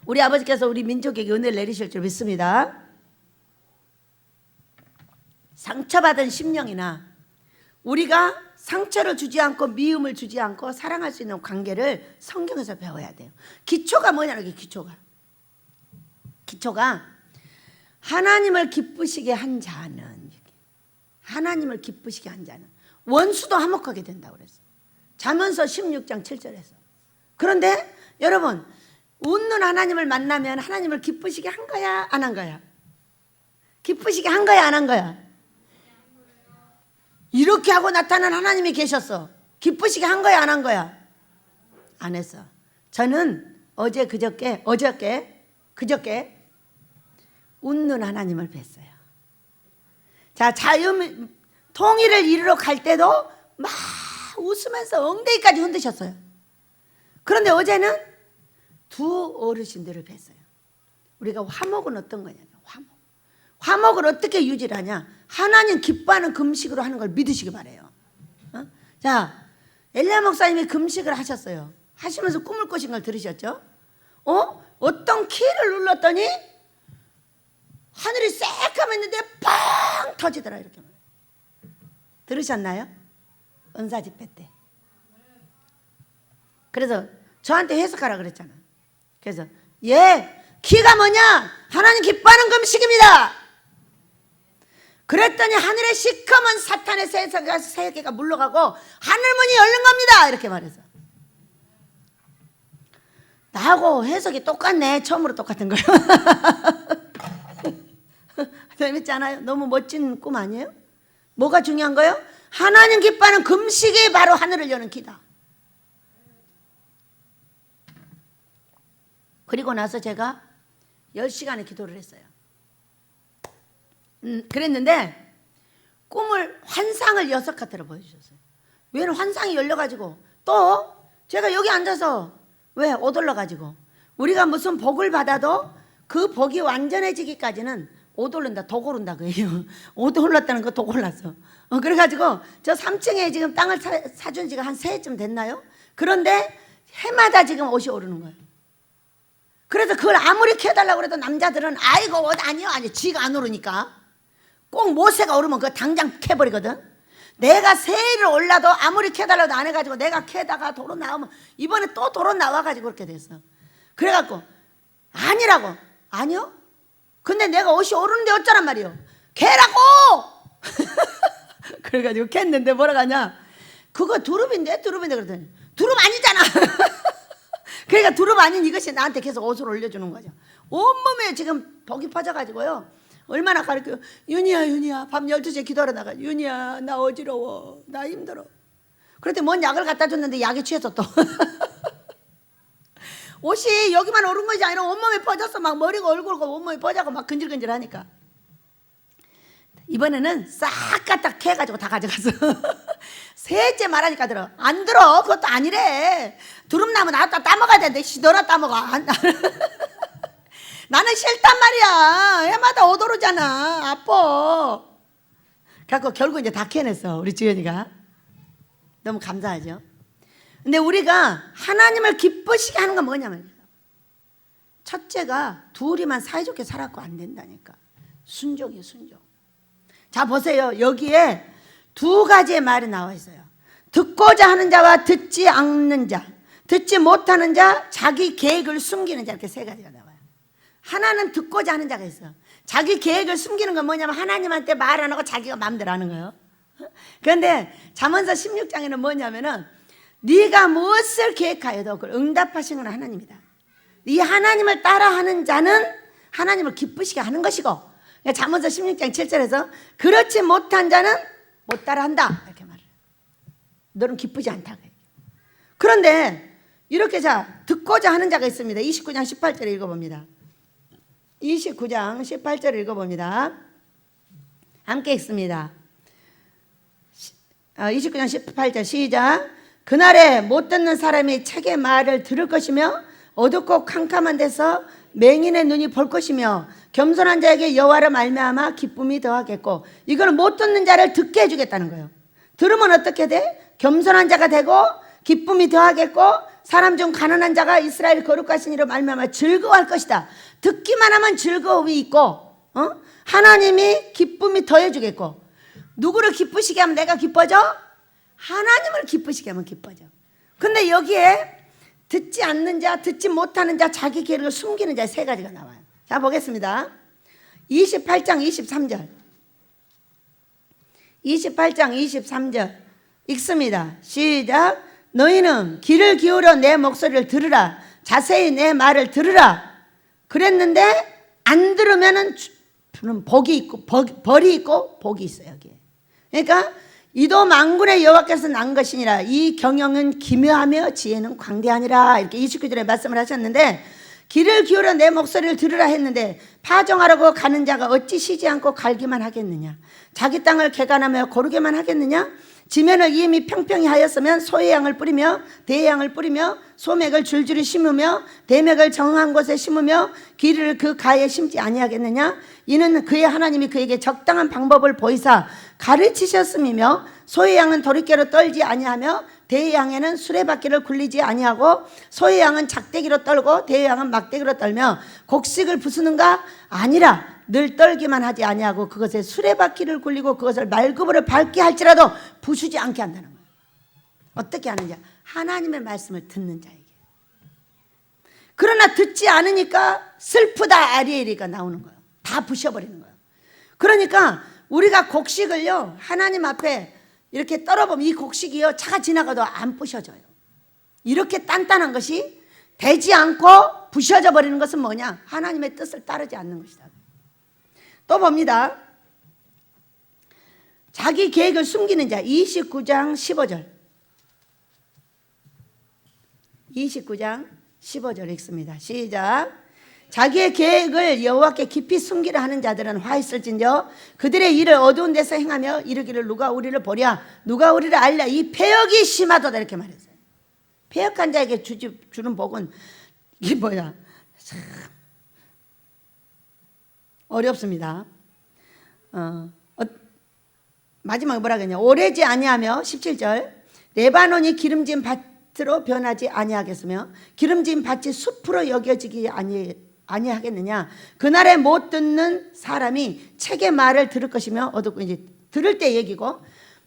우리 아버지께서 우리 민족에게 은혜를 내리실 줄 믿습니다. 상처받은 심령이나 우리가 상처를 주지 않고 미움을 주지 않고 사랑할 수 있는 관계를 성경에서 배워야 돼요. 기초가 뭐냐는 게 기초가 하나님을 기쁘시게 한 자는, 하나님을 기쁘시게 한 자는 원수도 화목하게 된다고 그랬어요. 잠언서 16장 7절에서. 그런데 여러분, 웃는 하나님을 만나면 하나님을 기쁘시게 한 거야, 안 한 거야? 기쁘시게 한 거야, 안 한 거야? 이렇게 하고 나타난 하나님이 계셨어. 기쁘시게 한 거야, 안 한 거야? 안 했어. 저는 그저께 웃는 하나님을 뵀어요. 자, 통일을 이루러 갈 때도 막 웃으면서 엉덩이까지 흔드셨어요. 그런데 어제는 두 어르신들을 뵀어요. 우리가 화목은 어떤 거냐면, 화목을 어떻게 유지를 하냐? 하나님 기뻐하는 금식으로 하는 걸 믿으시기 바래요. 어? 자, 엘리야 목사님이 금식을 하셨어요. 하시면서 꿈을 꾸신 걸 들으셨죠? 어떤 키를 눌렀더니 하늘이 새까맸는데 팡 터지더라, 이렇게. 들으셨나요? 은사 집회 때. 그래서 저한테 해석하라 그랬잖아. 그래서 키가 뭐냐? 하나님 기뻐하는 금식입니다. 그랬더니 하늘에 시커먼 사탄의 세 개가 물러가고 하늘문이 열린 겁니다, 이렇게 말해서. 나하고 해석이 똑같네. 처음으로 똑같은 거예요. 재밌지 않아요? 너무 멋진 꿈 아니에요? 뭐가 중요한 거예요? 하나님 기뻐하는 금식이 바로 하늘을 여는 기다. 그리고 나서 제가 10시간의 기도를 했어요. 그랬는데 꿈을, 환상을 6가지로 보여주셨어요. 왜냐면 환상이 열려가지고, 또 제가 여기 앉아서 옷 올라가지고, 우리가 무슨 복을 받아도 그 복이 완전해지기까지는 옷 오른다, 독 오른다 그래요. 옷 올랐다는 거 독 올랐어. 그래가지고 저 3층에 지금 땅을 사준 지가 한 3해쯤 됐나요? 그런데 해마다 지금 옷이 오르는 거예요. 그래서 그걸 아무리 캐달라고 해도 남자들은 아이고 옷 아니요, 지가 안 오르니까. 꼭 모세가 오르면 그거 당장 캐버리거든. 내가 세일을 올라도 아무리 캐달라도 안 해가지고 내가 캐다가 도로 나오면 이번에 또 도로 나와가지고 그렇게 됐어. 그래갖고 아니라고. 아니요? 근데 내가 옷이 오르는데 어쩌란 말이요? 캐라고! 그래가지고 캤는데 뭐라고 하냐? 그거 두릅인데 그러더니 두릅 아니잖아. 그러니까 두릅 아닌 이것이 나한테 계속 옷을 올려주는 거죠. 온몸에 지금 복이 퍼져가지고요. 얼마나 가르쳐요. 윤희야 밤 12시에 기도하러 나가. 윤희야 나 어지러워, 나 힘들어. 그랬더니 뭔 약을 갖다 줬는데 약에 취해서 또 옷이 여기만 오른 것이 아니라 온몸에 퍼져서 막 머리가 얼굴과 온몸에 퍼져고 막 근질근질하니까 이번에는 싹 갖다 캐가지고 다 가져갔어. 셋째 말하니까 들어. 안 들어. 그것도 아니래. 두릅나무 나왔다 따먹어야 되는데 너나 따먹어. 나는 싫단 말이야. 해마다 옷 오르잖아. 아파. 그래갖고 결국 이제 다 캐냈어, 우리 주연이가. 너무 감사하죠. 근데 우리가 하나님을 기쁘시게 하는 건 뭐냐면, 첫째가 둘이만 사이좋게 살았고 안 된다니까. 순종이에요, 순종. 자 보세요. 여기에 2가지의 말이 나와 있어요. 듣고자 하는 자와 듣지 않는 자, 듣지 못하는 자, 자기 계획을 숨기는 자, 이렇게 3가지가 나와요. 하나는 듣고자 하는 자가 있어. 자기 계획을 숨기는 건 뭐냐면 하나님한테 말 안 하고 자기가 마음대로 하는 거예요. 그런데 잠언서 16장에는 뭐냐면은 네가 무엇을 계획하여도 그걸 응답하시는 건 하나님이다. 이 하나님을 따라하는 자는 하나님을 기쁘시게 하는 것이고, 잠언서 16장 7절에서 그렇지 못한 자는 못 따라한다, 이렇게 말해요. 너는 기쁘지 않다. 그런데 이렇게 듣고자 하는 자가 있습니다. 29장 18절 읽어봅니다. 29장 18절 읽어봅니다. 함께 읽습니다. 29장 18절 시작. 그날에 못 듣는 사람이 책의 말을 들을 것이며 어둡고 캄캄한 데서 맹인의 눈이 볼 것이며 겸손한 자에게 여호와로 말미암아 기쁨이 더하겠고, 이거는 못 듣는 자를 듣게 해주겠다는 거예요. 들으면 어떻게 돼? 겸손한 자가 되고 기쁨이 더하겠고, 사람 중 가난한 자가 이스라엘 거룩하신 이로 말미암아 즐거워할 것이다. 듣기만 하면 즐거움이 있고, 하나님이 기쁨이 더해주겠고, 누구를 기쁘시게 하면 내가 기뻐져? 하나님을 기쁘시게 하면 기뻐져. 근데 여기에 듣지 않는 자, 듣지 못하는 자, 자기 계획을 숨기는 자, 세 가지가 나와요. 자, 보겠습니다. 28장 23절. 28장 23절 읽습니다. 시작. 너희는 귀를 기울여 내 목소리를 들으라. 자세히 내 말을 들으라. 그랬는데 안 들으면은 복이 있고 벌이 있고 복이 있어요. 여기에. 그러니까 이도 만군의 여호와께서 난 것이니라. 이 경영은 기묘하며 지혜는 광대하니라. 이렇게 29절에 말씀을 하셨는데, 귀를 기울여 내 목소리를 들으라 했는데 파종하려고 가는 자가 어찌 쉬지 않고 갈기만 하겠느냐? 자기 땅을 개간하며 고르게만 하겠느냐? 지면을 이미 평평히 하였으면 소의 양을 뿌리며 대의 양을 뿌리며 소맥을 줄줄이 심으며 대맥을 정한 곳에 심으며 귀를 그 가에 심지 아니하겠느냐? 이는 그의 하나님이 그에게 적당한 방법을 보이사 가르치셨음이며, 소의 양은 도리깨로 떨지 아니하며 대의 양에는 수레바퀴를 굴리지 아니하고, 소의 양은 작대기로 떨고 대의 양은 막대기로 떨며 곡식을 부수는가? 아니라 늘 떨기만 하지 아니하고 그것에 수레바퀴를 굴리고 그것을 말구부를 밟게 할지라도 부수지 않게 한다는 거예요. 어떻게 하느냐? 하나님의 말씀을 듣는 자에게. 그러나 듣지 않으니까 슬프다 아리에리가 나오는 거예요. 다 부셔버리는 거예요. 그러니까 우리가 곡식을요, 하나님 앞에 이렇게 떨어보면 이 곡식이요, 차가 지나가도 안 부셔져요. 이렇게 단단한 것이 되지 않고 부셔져 버리는 것은 뭐냐? 하나님의 뜻을 따르지 않는 것이다. 또 봅니다. 자기 계획을 숨기는 자. 29장 15절. 29장 15절 읽습니다. 시작. 자기의 계획을 여호와께 깊이 숨기려 하는 자들은 화 있을진저 그들의 일을 어두운 데서 행하며 이르기를 누가 우리를 보랴, 누가 우리를 알랴. 이 패역이 심하도다. 이렇게 말했어요. 패역한 자에게 주는 복은 이게 뭐야? 참 어렵습니다. 마지막에 뭐라 그러냐? 오래지 아니하며 17절. 레바논이 기름진 밭으로 변하지 아니하겠으며 기름진 밭이 숲으로 여겨지기 아니하겠느냐? 그날에 못 듣는 사람이 책의 말을 들을 것이며 어둡고, 이제 들을 때 얘기고,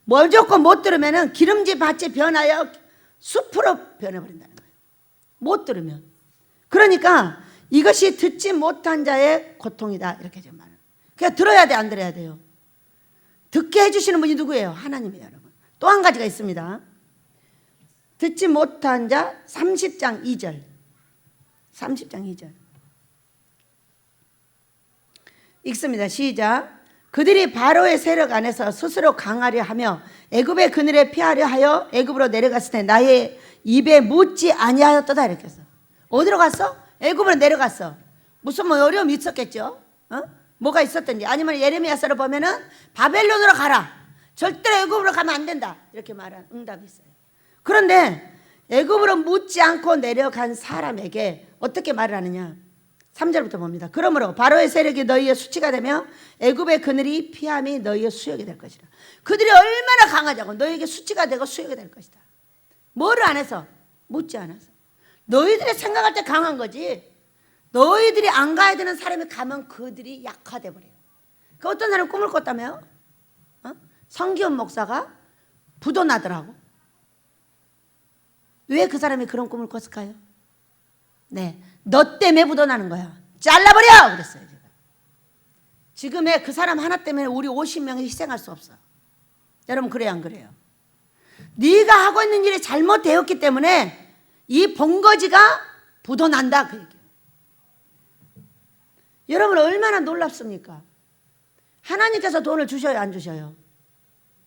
무조건 못 들으면은 기름진 밭이 변하여 숲으로 변해버린다는 거예요. 못 들으면. 그러니까 이것이 듣지 못한 자의 고통이다. 이렇게 좀 말해요. 그냥 들어야 돼, 안 들어야 돼요? 듣게 해주시는 분이 누구예요? 하나님이에요, 여러분. 또 한 가지가 있습니다. 듣지 못한 자 30장 2절. 30장 2절. 읽습니다. 시작. 그들이 바로의 세력 안에서 스스로 강하려 하며 애굽의 그늘에 피하려 하여 애굽으로 내려갔을 때 나의 입에 묻지 아니하였도다. 이렇게 했어. 어디로 갔어? 애굽으로 내려갔어. 무슨 뭐 어려움이 있었겠죠? 뭐가 있었던지. 아니면 예레미야서를 보면은 바벨론으로 가라. 절대로 애굽으로 가면 안 된다. 이렇게 말한 응답이 있어요. 그런데 애굽으로 묻지 않고 내려간 사람에게 어떻게 말을 하느냐? 3절부터 봅니다. 그러므로 바로의 세력이 너희의 수치가 되며 애굽의 그늘이 피함이 너희의 수욕이 될 것이라. 그들이 얼마나 강하자고 너희에게 수치가 되고 수욕이 될 것이다. 뭐를 안 해서? 묻지 않아서. 너희들이 생각할 때 강한 거지. 너희들이 안 가야 되는 사람이 가면 그들이 약화돼 버려요. 그 어떤 사람이 꿈을 꿨다며요? 성기현 목사가 부도 나더라고. 왜 그 사람이 그런 꿈을 꿨을까요? 네, 너 때문에 부도 나는 거야. 잘라버려! 그랬어요. 제가. 지금의 그 사람 하나 때문에 우리 50명이 희생할 수 없어. 여러분 그래요, 안 그래요? 네가 하고 있는 일이 잘못되었기 때문에 이 본거지가 부도 난다, 그 얘기예요. 여러분 얼마나 놀랍습니까? 하나님께서 돈을 주셔요, 안 주셔요?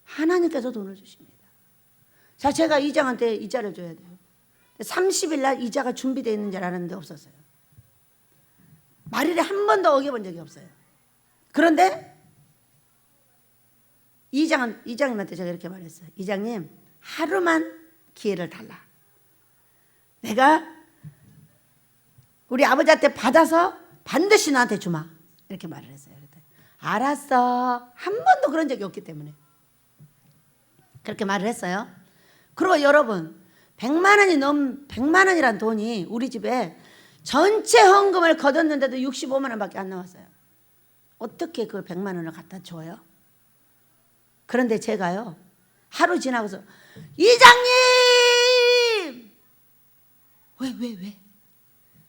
하나님께서 돈을 주십니다. 자, 제가 이장한테 이자를 줘야 돼요. 30일 날 이자가 준비되어 있는 줄 알았는데 없었어요. 말일에 한 번도 어겨본 적이 없어요. 그런데 이장님한테 제가 이렇게 말했어요. 이장님, 하루만 기회를 달라. 내가 우리 아버지한테 받아서 반드시 나한테 주마. 이렇게 말을 했어요. 그랬더니 알았어. 한 번도 그런 적이 없기 때문에 그렇게 말을 했어요. 그리고 여러분 100만 원이란 돈이 우리 집에 전체 헌금을 거뒀는데도 65만 원밖에 안 나왔어요. 어떻게 그 100만 원을 갖다 줘요? 그런데 제가요 하루 지나고서 이장님 왜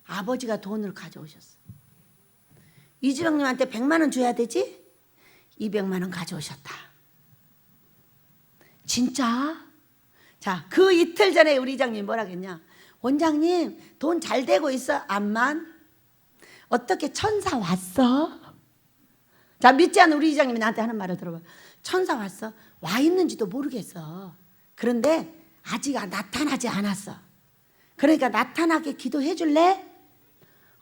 아버지가 돈을 가져오셨어. 이주영님한테 100만 원 줘야 되지? 200만 원 가져오셨다. 진짜? 자, 그 이틀 전에 우리 이장님 뭐라 그랬냐? 원장님 돈 잘 되고 있어? 암만? 어떻게 천사 왔어? 자, 믿지 않는 우리 이장님이 나한테 하는 말을 들어봐. 천사 왔어? 와 있는지도 모르겠어. 그런데 아직 나타나지 않았어. 그러니까 나타나게 기도해 줄래?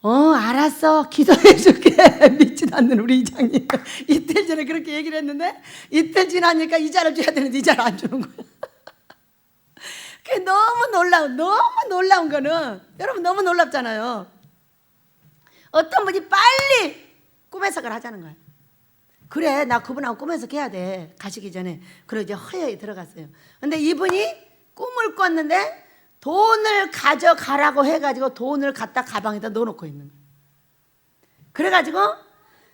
알았어. 기도해 줄게. 믿지도 않는 우리 이장님. 이틀 전에 그렇게 얘기를 했는데 이틀 지나니까 이자를 줘야 되는데 이자를 안 주는 거야. 그게 너무 놀라운 거는 여러분 너무 놀랍잖아요. 어떤 분이 빨리 꿈 해석을 하자는 거예요. 그래 나 그분하고 꿈 해석해야 돼. 가시기 전에. 그리고 이제 허여에 들어갔어요. 근데 이분이 꿈을 꿨는데 돈을 가져가라고 해가지고 돈을 갖다 가방에다 넣어놓고 있는 거예요. 그래가지고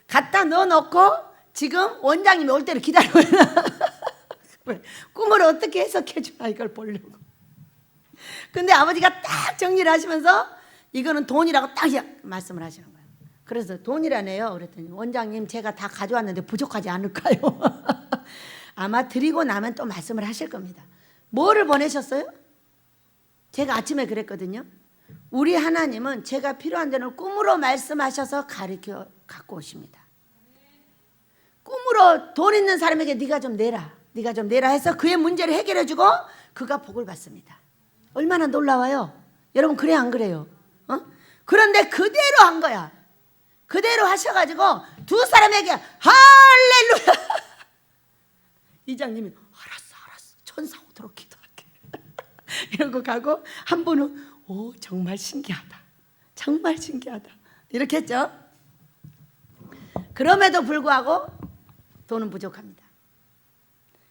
갖다 넣어놓고 지금 원장님이 올 때를 기다리고 있는 꿈을 어떻게 해석해 주나 이걸 보려고. 근데 아버지가 딱 정리를 하시면서 이거는 돈이라고 딱 말씀을 하시는 거예요. 그래서 돈이라네요. 그랬더니 원장님 제가 다 가져왔는데 부족하지 않을까요? 아마 드리고 나면 또 말씀을 하실 겁니다. 뭐를 보내셨어요? 제가 아침에 그랬거든요. 우리 하나님은 제가 필요한 데는 꿈으로 말씀하셔서 가르쳐 갖고 오십니다. 꿈으로 돈 있는 사람에게 네가 좀 내라 해서 그의 문제를 해결해 주고 그가 복을 받습니다. 얼마나 놀라워요. 여러분 그래 안 그래요? 그런데 그대로 한 거야. 그대로 하셔가지고 두 사람에게 할렐루야. 이장님이 알았어 천사 오도록 기도할게 이러고 가고 한 분은 정말 신기하다 이렇게 했죠. 그럼에도 불구하고 돈은 부족합니다.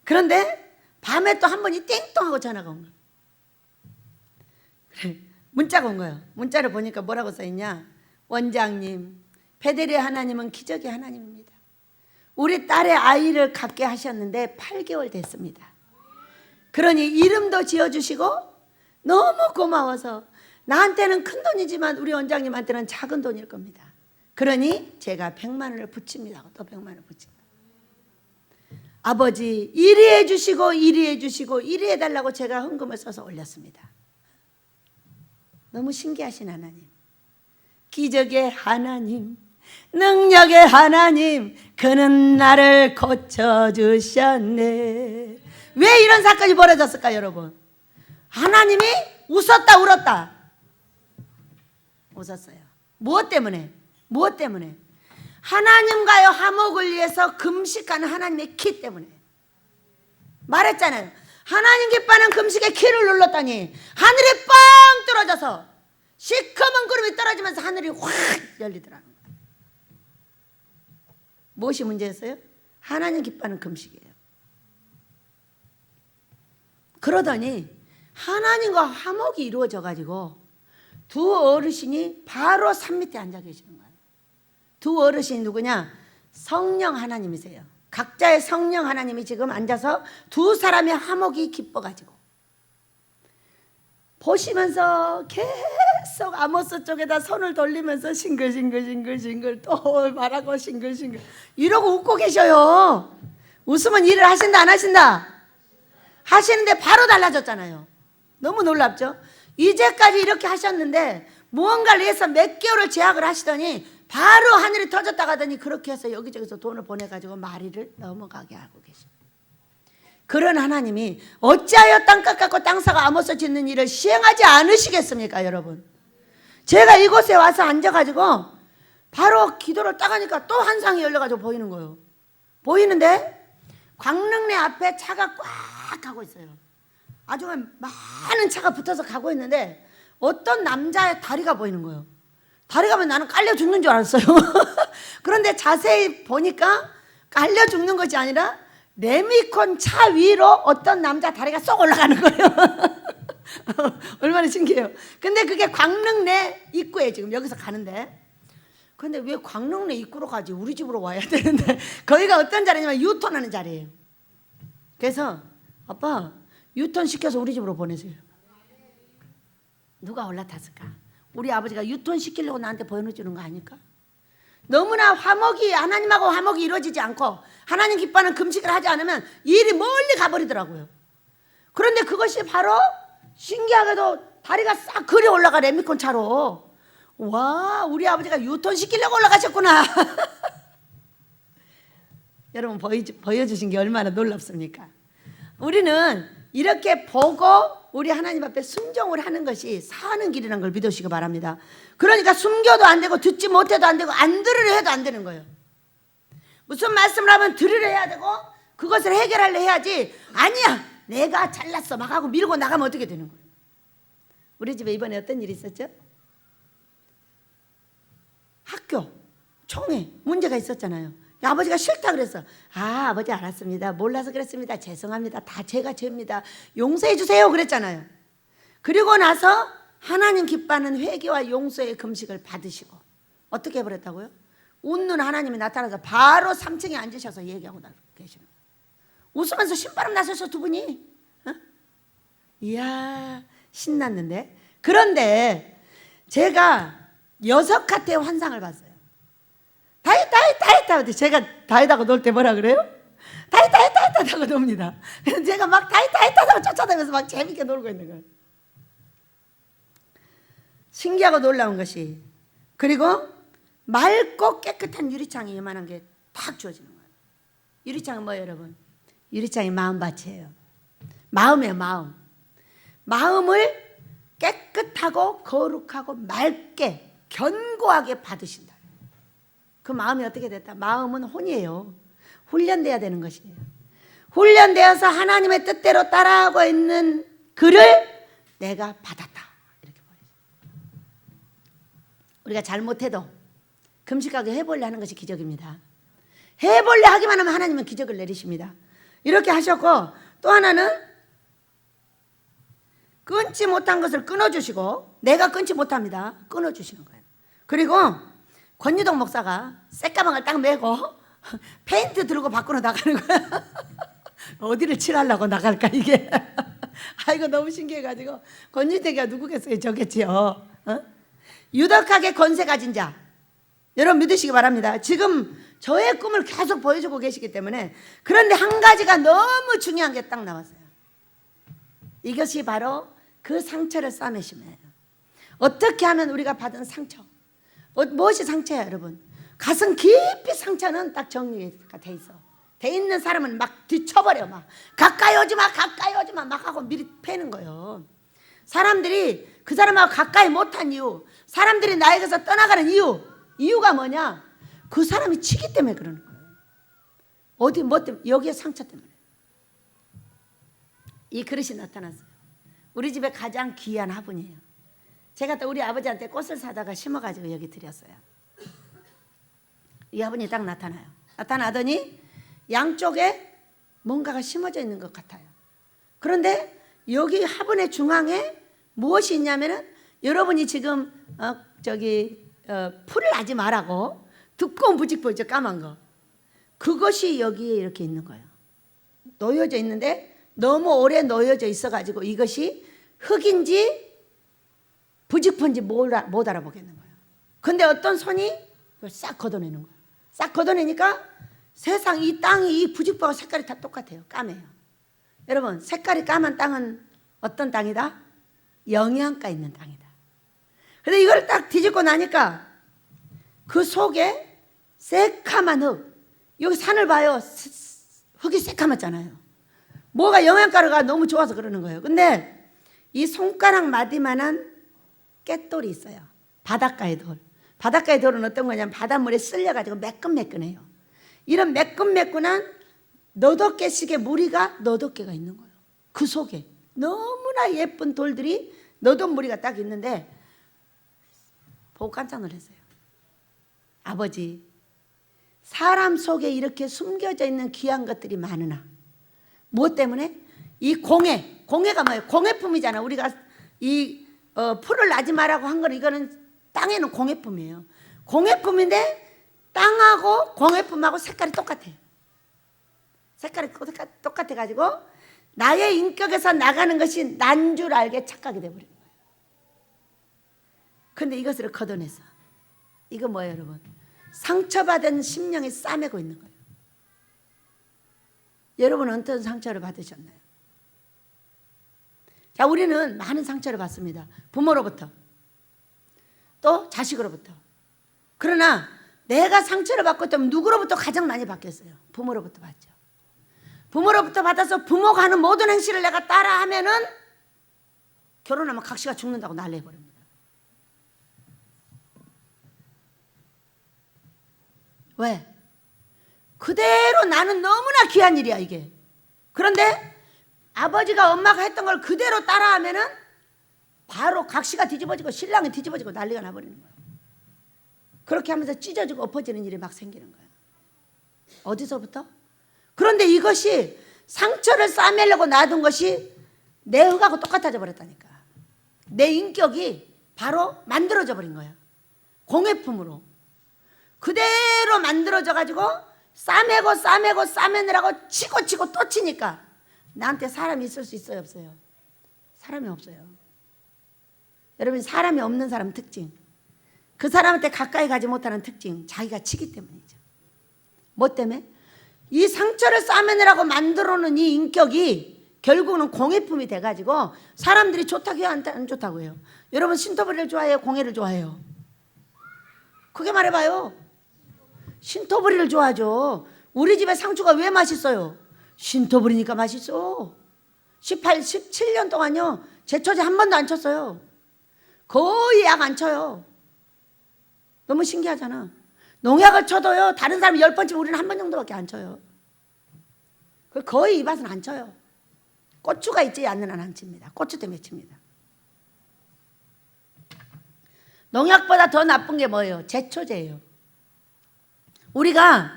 그런데 밤에 또 한 번이 띵동하고 전화가 온 거예요. 그래, 문자가 온 거예요. 문자를 보니까 뭐라고 써있냐? 원장님 베델의 하나님은 기적의 하나님입니다. 우리 딸의 아이를 갖게 하셨는데 8개월 됐습니다. 그러니 이름도 지어주시고 너무 고마워서 나한테는 큰 돈이지만 우리 원장님한테는 작은 돈일 겁니다. 그러니 제가 100만 원을 붙입니다. 또 100만 원을 붙입니다. 아버지 이리 해주시고 이리 해주시고 이리 해달라고 제가 헌금을 써서 올렸습니다. 너무 신기하신 하나님, 기적의 하나님, 능력의 하나님, 그는 나를 고쳐주셨네. 왜 이런 사건이 벌어졌을까 여러분? 하나님이 웃었다 울었다? 웃었어요. 무엇 때문에? 하나님과의 화목을 위해서 금식하는 하나님의 키 때문에. 말했잖아요. 하나님 기뻐하는 금식의 키를 눌렀더니 하늘이 뻥 뚫어져서 시커먼 구름이 떨어지면서 하늘이 확 열리더라고요. 무엇이 문제였어요? 하나님 기뻐하는 금식이에요. 그러더니 하나님과 화목이 이루어져 가지고 두 어르신이 바로 산 밑에 앉아 계시는 거예요. 두 어르신이 누구냐? 성령 하나님이세요. 각자의 성령 하나님이 지금 앉아서 두 사람의 화목이 기뻐가지고 보시면서 계속 아모스 쪽에다 손을 돌리면서 싱글싱글 또 말하고 싱글싱글 이러고 웃고 계셔요. 웃으면 일을 하신다 안 하신다? 하시는데 바로 달라졌잖아요. 너무 놀랍죠? 이제까지 이렇게 하셨는데 무언가를 위해서 몇 개월을 제약을 하시더니 바로 하늘이 터졌다 가더니 그렇게 해서 여기저기서 돈을 보내가지고 마리를 넘어가게 하고 계십니다. 그런 하나님이 어찌하여 땅값 갖고 땅사가 아모스 짓는 일을 시행하지 않으시겠습니까 여러분? 제가 이곳에 와서 앉아가지고 바로 기도를 딱 하니까 또 한 상이 열려가지고 보이는 거예요. 보이는데 광릉리 앞에 차가 꽉 가고 있어요. 아주 많은 차가 붙어서 가고 있는데 어떤 남자의 다리가 보이는 거예요. 다리가 보면 나는 깔려 죽는 줄 알았어요. 그런데 자세히 보니까 깔려 죽는 것이 아니라 레미콘 차 위로 어떤 남자 다리가 쏙 올라가는 거예요. 얼마나 신기해요. 근데 그게 광릉내 입구에 지금 여기서 가는데, 근데 왜 광릉내 입구로 가지? 우리 집으로 와야 되는데. 거기가 어떤 자리냐면 유턴하는 자리예요. 그래서 아빠 유턴 시켜서 우리 집으로 보내세요. 누가 올라탔을까? 우리 아버지가 유턴 시키려고 나한테 보여주는 거 아닐까? 너무나 하나님하고 화목이 이루어지지 않고 하나님 기뻐하는 금식을 하지 않으면 일이 멀리 가버리더라고요. 그런데 그것이 바로 신기하게도 다리가 싹 그리 올라가. 레미콘 차로. 와, 우리 아버지가 유턴 시키려고 올라가셨구나. 여러분 보여주신 게 얼마나 놀랍습니까? 우리는 이렇게 보고 우리 하나님 앞에 순종을 하는 것이 사는 길이라는 걸 믿으시기 바랍니다. 그러니까 숨겨도 안 되고 듣지 못해도 안 되고 안 들으려 해도 안 되는 거예요. 무슨 말씀을 하면 들으려 해야 되고 그것을 해결하려 해야지, 아니야 내가 잘났어 막 하고 밀고 나가면 어떻게 되는 거예요? 우리 집에 이번에 어떤 일이 있었죠? 학교 총회 문제가 있었잖아요. 아버지가 싫다 그랬어. 아, 아버지 알았습니다. 몰라서 그랬습니다. 죄송합니다. 다 제가 죄입니다. 용서해 주세요 그랬잖아요. 그리고 나서 하나님 기뻐하는 회개와 용서의 금식을 받으시고 어떻게 해버렸다고요? 웃는 하나님이 나타나서 바로 3층에 앉으셔서 얘기하고 계시는 거예요. 웃으면서 신바람 나서서 두 분이. 어? 이야, 신났는데. 그런데 제가 6카트의 환상을 봤어요. 다이다. 제가 다이다고 놀 때 뭐라 그래요? 다이다 하고 놉니다. 그래서 제가 막 다이다 하고 쫓아다니면서 막 재밌게 놀고 있는 거예요. 신기하고 놀라운 것이, 그리고 맑고 깨끗한 유리창이 이만한 게 탁 주어지는 거예요. 유리창은 뭐예요, 여러분? 유리창이 마음밭이에요. 마음이에요, 마음. 마음을 깨끗하고 거룩하고 맑게 견고하게 받으신다. 그 마음이 어떻게 됐다? 마음은 혼이에요. 훈련돼야 되는 것이에요. 훈련되어서 하나님의 뜻대로 따라하고 있는 그를 내가 받았다. 이렇게 보여요. 우리가 잘못해도 금식하게 해보려 하는 것이 기적입니다. 해보려 하기만 하면 하나님은 기적을 내리십니다. 이렇게 하셨고, 또 하나는 끊지 못한 것을 끊어주시고, 내가 끊지 못합니다. 끊어주시는 거예요. 그리고 권유동 목사가 새가방을 딱 메고 페인트 들고 밖으로 나가는 거야. 어디를 칠하려고 나갈까 이게. 아이고 너무 신기해가지고. 권유대가 누구겠어요? 저겠지요. 어? 유덕하게 권세 가진 자, 여러분 믿으시기 바랍니다. 지금 저의 꿈을 계속 보여주고 계시기 때문에. 그런데 한 가지가 너무 중요한 게 딱 나왔어요. 이것이 바로 그 상처를 싸매심이에요. 어떻게 하면 우리가 받은 상처, 무엇이 상처야 여러분? 가슴 깊이 상처는 딱 정리가 돼 있어. 돼 있는 사람은 막 뒤쳐버려. 막 가까이 오지 마 막 하고 미리 패는 거예요. 사람들이 그 사람하고 가까이 못한 이유, 사람들이 나에게서 떠나가는 이유가 뭐냐? 그 사람이 치기 때문에 그러는 거예요. 어디 뭐 때문에? 여기에 상처 때문에. 이 그릇이 나타났어요. 우리 집에 가장 귀한 화분이에요. 제가 또 우리 아버지한테 꽃을 사다가 심어가지고 여기 드렸어요. 이 화분이 딱 나타나요. 나타나더니 양쪽에 뭔가가 심어져 있는 것 같아요. 그런데 여기 화분의 중앙에 무엇이 있냐면은, 여러분이 지금 풀을 하지 말라고 두꺼운 부직포 있죠, 까만 거. 그것이 여기에 이렇게 있는 거예요. 놓여져 있는데 너무 오래 놓여져 있어가지고 이것이 흙인지 부직포인지 못 알아보겠는 거예요. 근데 어떤 손이 그걸 싹 걷어내는 거예요. 싹 걷어내니까 세상 이 땅이, 이 부직포와 색깔이 다 똑같아요. 까매요. 여러분, 색깔이 까만 땅은 어떤 땅이다? 영양가 있는 땅이다. 근데 이걸 딱 뒤집고 나니까 그 속에 새카만 흙, 여기 산을 봐요. 흙이 새카맣잖아요. 뭐가 영양가가 너무 좋아서 그러는 거예요. 근데 이 손가락 마디만한 깻돌이 있어요. 바닷가의 돌. 바닷가의 돌은 어떤 거냐면 바닷물에 쓸려가지고 매끈매끈해요. 이런 매끈매끈한 너덟 개씩의 무리가 너덟 개가 있는 거예요. 그 속에 너무나 예쁜 돌들이 너덟 무리가 딱 있는데 보고 깜짝 놀랐어요. 아버지, 사람 속에 이렇게 숨겨져 있는 귀한 것들이 많으나 무엇 때문에? 이 공해가 뭐예요? 공해품이잖아. 우리가 이 풀을 나지 말라고 한 거는 이거는 땅에는 공해품이에요. 공해품인데 땅하고 공해품하고 색깔이 똑같아요. 색깔이 똑같아가지고 나의 인격에서 나가는 것이 난 줄 알게 착각이 돼버리는 거예요. 근데 이것을 걷어내서 이거 뭐예요 여러분? 상처받은 심령이 싸매고 있는 거예요. 여러분은 어떤 상처를 받으셨나요? 자, 우리는 많은 상처를 받습니다. 부모로부터 또 자식으로부터. 그러나 내가 상처를 받고 있다면 누구로부터 가장 많이 받겠어요? 부모로부터 받죠. 부모로부터 받아서 부모가 하는 모든 행실을 내가 따라하면은 결혼하면 각시가 죽는다고 난리해버립니다. 왜? 그대로 나는 너무나 귀한 일이야 이게. 그런데 아버지가 엄마가 했던 걸 그대로 따라하면은 바로 각시가 뒤집어지고 신랑이 뒤집어지고 난리가 나버리는 거야. 그렇게 하면서 찢어지고 엎어지는 일이 막 생기는 거야. 어디서부터? 그런데 이것이 상처를 싸매려고 놔둔 것이 내 흙하고 똑같아져 버렸다니까. 내 인격이 바로 만들어져 버린 거야. 공예품으로 그대로 만들어져 가지고 싸매느라고 치고 또 치니까 나한테 사람이 있을 수 있어요 없어요? 사람이 없어요. 여러분, 사람이 없는 사람 특징, 그 사람한테 가까이 가지 못하는 특징, 자기가 치기 때문이죠. 뭐 때문에? 이 상처를 싸매느라고 만들어놓은 이 인격이 결국은 공예품이 돼가지고 사람들이 좋다고 해요, 안 좋다고 해요? 여러분, 신토부리를 좋아해요, 공예를 좋아해요? 크게 말해봐요. 신토부리를 좋아하죠. 우리 집에 상추가 왜 맛있어요? 신토부리니까 맛있어. 17년 동안요 제초제 한 번도 안 쳤어요. 거의 약 안 쳐요. 너무 신기하잖아. 농약을 쳐도요 다른 사람이 10번 치면 우리는 한 번 정도밖에 안 쳐요. 거의 이 밭은 안 쳐요. 고추가 있지 않는 한 안 칩니다. 고추 때문에 칩니다. 농약보다 더 나쁜 게 뭐예요? 제초제예요. 우리가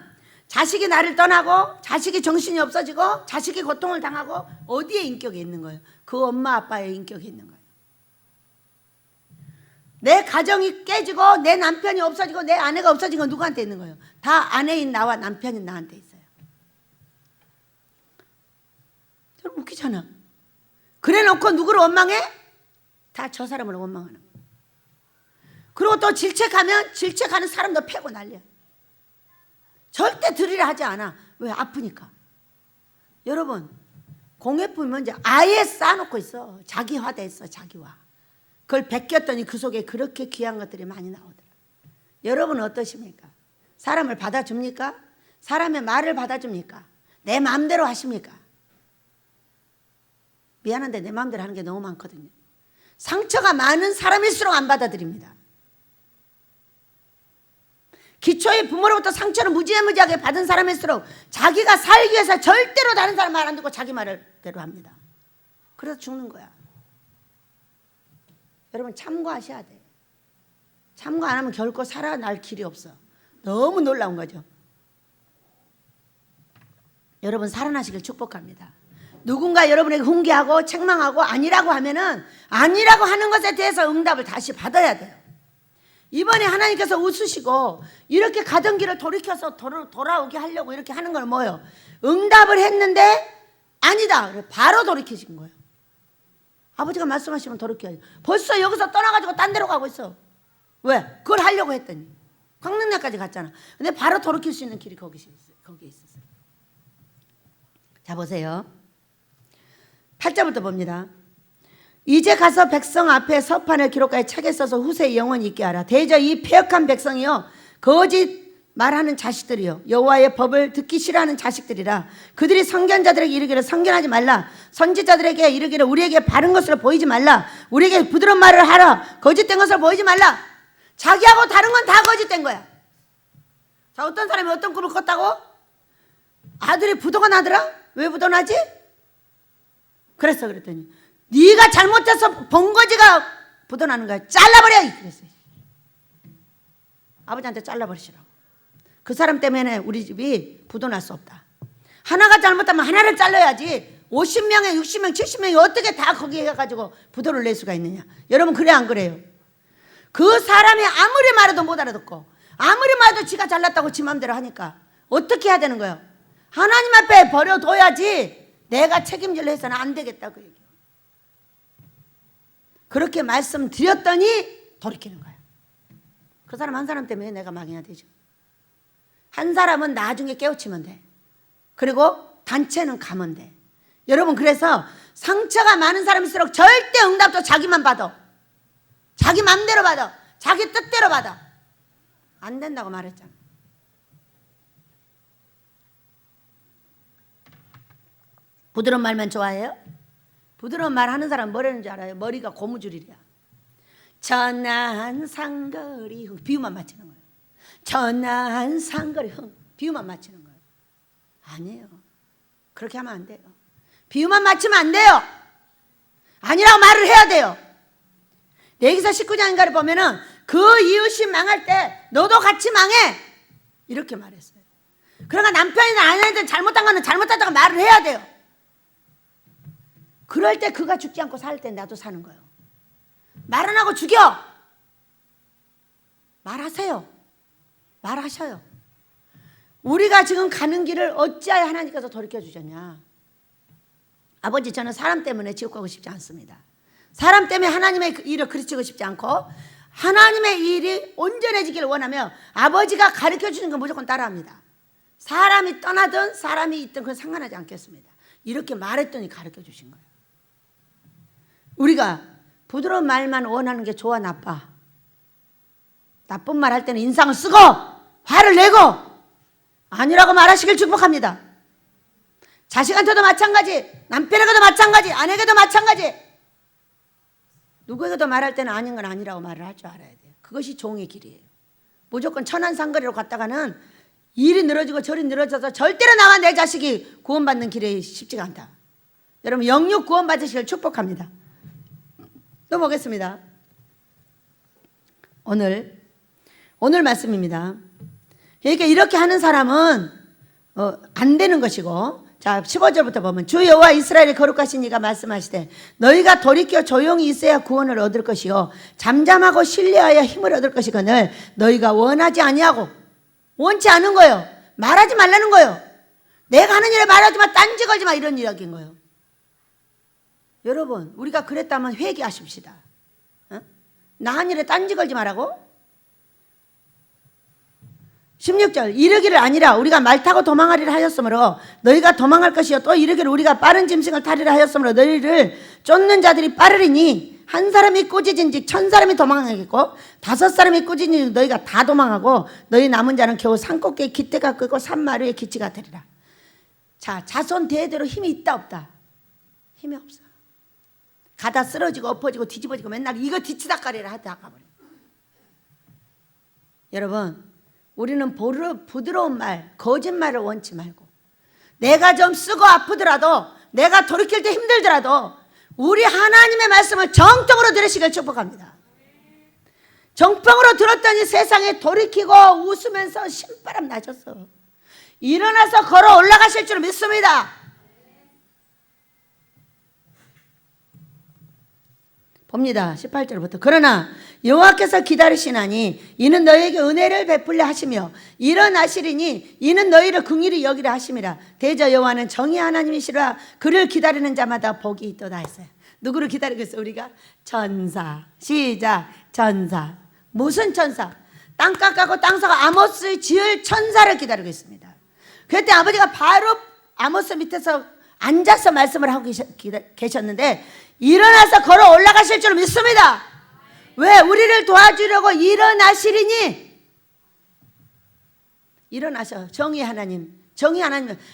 자식이 나를 떠나고 자식이 정신이 없어지고 자식이 고통을 당하고 어디에 인격이 있는 거예요? 그 엄마 아빠의 인격이 있는 거예요. 내 가정이 깨지고 내 남편이 없어지고 내 아내가 없어진 건 누구한테 있는 거예요? 다 아내인 나와 남편인 나한테 있어요. 좀 웃기잖아. 그래 놓고 누구를 원망해? 다 저 사람을 원망하는 거예요. 그리고 또 질책하면 질책하는 사람도 패고 난리야. 절대 들으려 하지 않아. 왜? 아프니까. 여러분, 공예품이 뭔지 아예 쌓아놓고 있어. 자기화됐어, 자기화. 그걸 베꼈더니 그 속에 그렇게 귀한 것들이 많이 나오더라. 여러분은 어떠십니까? 사람을 받아줍니까? 사람의 말을 받아줍니까? 내 마음대로 하십니까? 미안한데 내 마음대로 하는 게 너무 많거든요. 상처가 많은 사람일수록 안 받아들입니다. 기초의 부모로부터 상처를 무지하게 받은 사람일수록 자기가 살기 위해서 절대로 다른 사람 말 안 듣고 자기 말대로 합니다. 그래서 죽는 거야. 여러분, 참고하셔야 돼. 참고 안 하면 결코 살아날 길이 없어. 너무 놀라운 거죠. 여러분, 살아나시길 축복합니다. 누군가 여러분에게 훈계하고 책망하고 아니라고 하면은 아니라고 하는 것에 대해서 응답을 다시 받아야 돼요. 이번에 하나님께서 웃으시고 이렇게 가던 길을 돌이켜서 돌아오게 하려고 이렇게 하는 건 뭐예요? 응답을 했는데 아니다. 바로 돌이키신 거예요. 아버지가 말씀하시면 돌이켜야죠. 벌써 여기서 떠나가지고 딴 데로 가고 있어. 왜? 그걸 하려고 했더니 광릉역까지 갔잖아. 근데 바로 돌이킬 수 있는 길이 거기에 있었어요. 자, 보세요. 8절부터 봅니다. 이제 가서 백성 앞에 서판을 기록하여 책에 써서 후세에 영원히 있게 하라. 대저 이 패역한 백성이요 거짓 말하는 자식들이요 여호와의 법을 듣기 싫어하는 자식들이라. 그들이 선견자들에게 이르기를 선견하지 말라. 선지자들에게 이르기를 우리에게 바른 것으로 보이지 말라. 우리에게 부드러운 말을 하라. 거짓된 것을 보이지 말라. 자기하고 다른 건 다 거짓된 거야. 자, 어떤 사람이 어떤 꿈을 꿨다고? 아들이 부도가 나더라? 왜 부도 나지? 그랬더니 네가 잘못해서 번거지가 부도나는 거야. 잘라버려! 그랬어요. 아버지한테 잘라버리시라고. 그 사람 때문에 우리 집이 부도날 수 없다. 하나가 잘못하면 하나를 잘라야지 50명에 60명 70명이 어떻게 다 거기에 가지고 부도를 낼 수가 있느냐. 여러분 그래 안 그래요? 그 사람이 아무리 말해도 못 알아듣고 아무리 말해도 지가 잘났다고 지 맘대로 하니까 어떻게 해야 되는 거예요? 하나님 앞에 버려둬야지 내가 책임질러 해서는 안 되겠다 그 얘기예요. 그렇게 말씀드렸더니 돌이키는 거예요. 그 사람 한 사람 때문에 내가 망해야 되죠. 한 사람은 나중에 깨우치면 돼. 그리고 단체는 가면 돼. 여러분 그래서 상처가 많은 사람일수록 절대 응답도 자기만 받아. 자기 맘대로 받아. 자기 뜻대로 받아. 안 된다고 말했잖아. 부드러운 말만 좋아해요? 부드러운 말 하는 사람 뭐라는 줄 알아요? 머리가 고무줄이야. 천안 상거리 흥 비유만 맞추는 거예요. 천안 상거리 흥 비유만 맞추는 거예요. 아니에요. 그렇게 하면 안 돼요. 비유만 맞추면 안 돼요. 아니라고 말을 해야 돼요. 레위기서 19장인가를 보면은 그 이웃이 망할 때 너도 같이 망해 이렇게 말했어요. 그러니까 남편이나 아내한테 잘못한 거는 잘못하다고 말을 해야 돼요. 그럴 때 그가 죽지 않고 살 때 나도 사는 거예요. 말 안 하고 죽여. 말하세요. 말하셔요. 우리가 지금 가는 길을 어찌하여 하나님께서 돌이켜 주셨냐. 아버지 저는 사람 때문에 지옥 가고 싶지 않습니다. 사람 때문에 하나님의 일을 그르치고 싶지 않고 하나님의 일이 온전해지기를 원하며 아버지가 가르쳐 주는 건 무조건 따라합니다. 사람이 떠나든 사람이 있든 그건 상관하지 않겠습니다. 이렇게 말했더니 가르쳐 주신 거예요. 우리가 부드러운 말만 원하는 게 좋아 나빠? 나쁜 말 할 때는 인상을 쓰고 화를 내고 아니라고 말하시길 축복합니다. 자식한테도 마찬가지, 남편에게도 마찬가지, 아내에게도 마찬가지. 누구에게도 말할 때는 아닌 건 아니라고 말을 할 줄 알아야 돼요. 그것이 종의 길이에요. 무조건 천안상거리로 갔다가는 일이 늘어지고 저리 늘어져서 절대로 나와 내 자식이 구원받는 길이 쉽지가 않다. 여러분 영육 구원받으시길 축복합니다. 또 보겠습니다. 오늘 말씀입니다. 그러니까 이렇게 하는 사람은 안 되는 것이고, 자 15절부터 보면 주 여호와 이스라엘의 거룩하신 이가 말씀하시되 너희가 돌이켜 조용히 있어야 구원을 얻을 것이요 잠잠하고 신뢰하여 힘을 얻을 것이거늘 너희가 원하지 아니하고 원치 않은 거예요. 말하지 말라는 거예요. 내가 하는 일에 말하지 마, 딴지 걸지 마, 이런 이야기인 거예요. 여러분 우리가 그랬다면 회개하십시다. 나 한 일에 딴지 걸지 말라고? 16절 이르기를 아니라 우리가 말 타고 도망하리라 하였으므로 너희가 도망할 것이요 또 이르기를 우리가 빠른 짐승을 타리라 하였으므로 너희를 쫓는 자들이 빠르리니 한 사람이 꾸짖은즉 1000사람이 도망하겠고 5사람이 꾸짖은즉 너희가 다 도망하고 너희 남은 자는 겨우 산꼭대기에 깃대가 끄고 산마루에 기치가 되리라. 자 자손 대대로 힘이 있다 없다? 힘이 없어. 가다 쓰러지고 엎어지고 뒤집어지고 맨날 이거 뒤치다까리라 하다 가버려. 여러분 우리는 부드러운 말, 거짓말을 원치 말고 내가 좀 쓰고 아프더라도 내가 돌이킬 때 힘들더라도 우리 하나님의 말씀을 정통으로 들으시길 축복합니다. 정통으로 들었더니 세상에 돌이키고 웃으면서 신바람 나셨어. 일어나서 걸어 올라가실 줄 믿습니다. 봅니다. 18절부터 그러나 여호와께서 기다리시나니 이는 너희에게 은혜를 베풀려 하시며 일어나시리니 이는 너희를 긍휼히 여기려 하심이라. 대저 여호와는 정의 하나님이시라. 그를 기다리는 자마다 복이 있도다 했어요. 누구를 기다리고 있어요? 우리가 천사. 시작. 천사. 무슨 천사? 땅값 가고 땅사가 아모스 지을 천사를 기다리고 있습니다. 그때 아버지가 바로 아모스 밑에서 앉아서 말씀을 하고 계셨는데 일어나서 걸어 올라가실 줄 믿습니다. 왜? 우리를 도와주려고 일어나시리니. 일어나셔. 정의 하나님.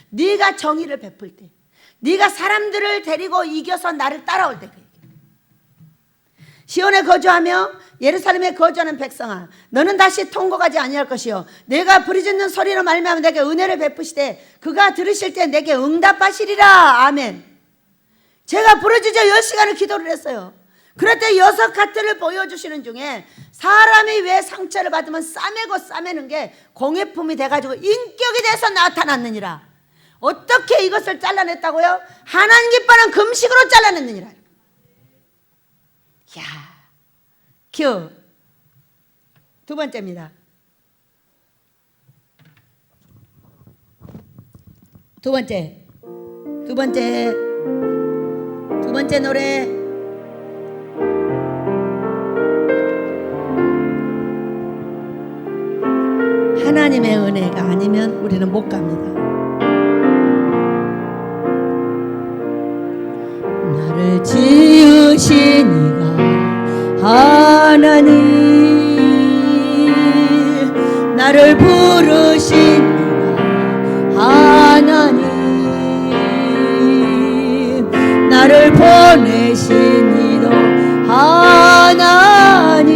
네가 정의를 베풀 때, 네가 사람들을 데리고 이겨서 나를 따라올 때, 시온에 거주하며 예루살렘에 거주하는 백성아, 너는 다시 통곡하지 아니할 것이요 내가 부르짖는 소리로 말미암아 내게 은혜를 베푸시되 그가 들으실 때 내게 응답하시리라. 아멘. 제가 부르짖어 10시간을 기도를 했어요. 그럴 때 6가지를 보여주시는 중에 사람이 왜 상처를 받으면 싸매고 싸매는 게 공예품이 돼가지고 인격이 돼서 나타났느니라. 어떻게 이것을 잘라냈다고요? 하나님 기뻐하는 금식으로 잘라냈느니라. 야, 큐. 두 번째입니다. 두 번째 노래. 하나님의 은혜가 아니면 우리는 못 갑니다. 나를 지으신 이가 하나님, 나를 부르신 이가 하나님, 나를 보내신 이도 하나님,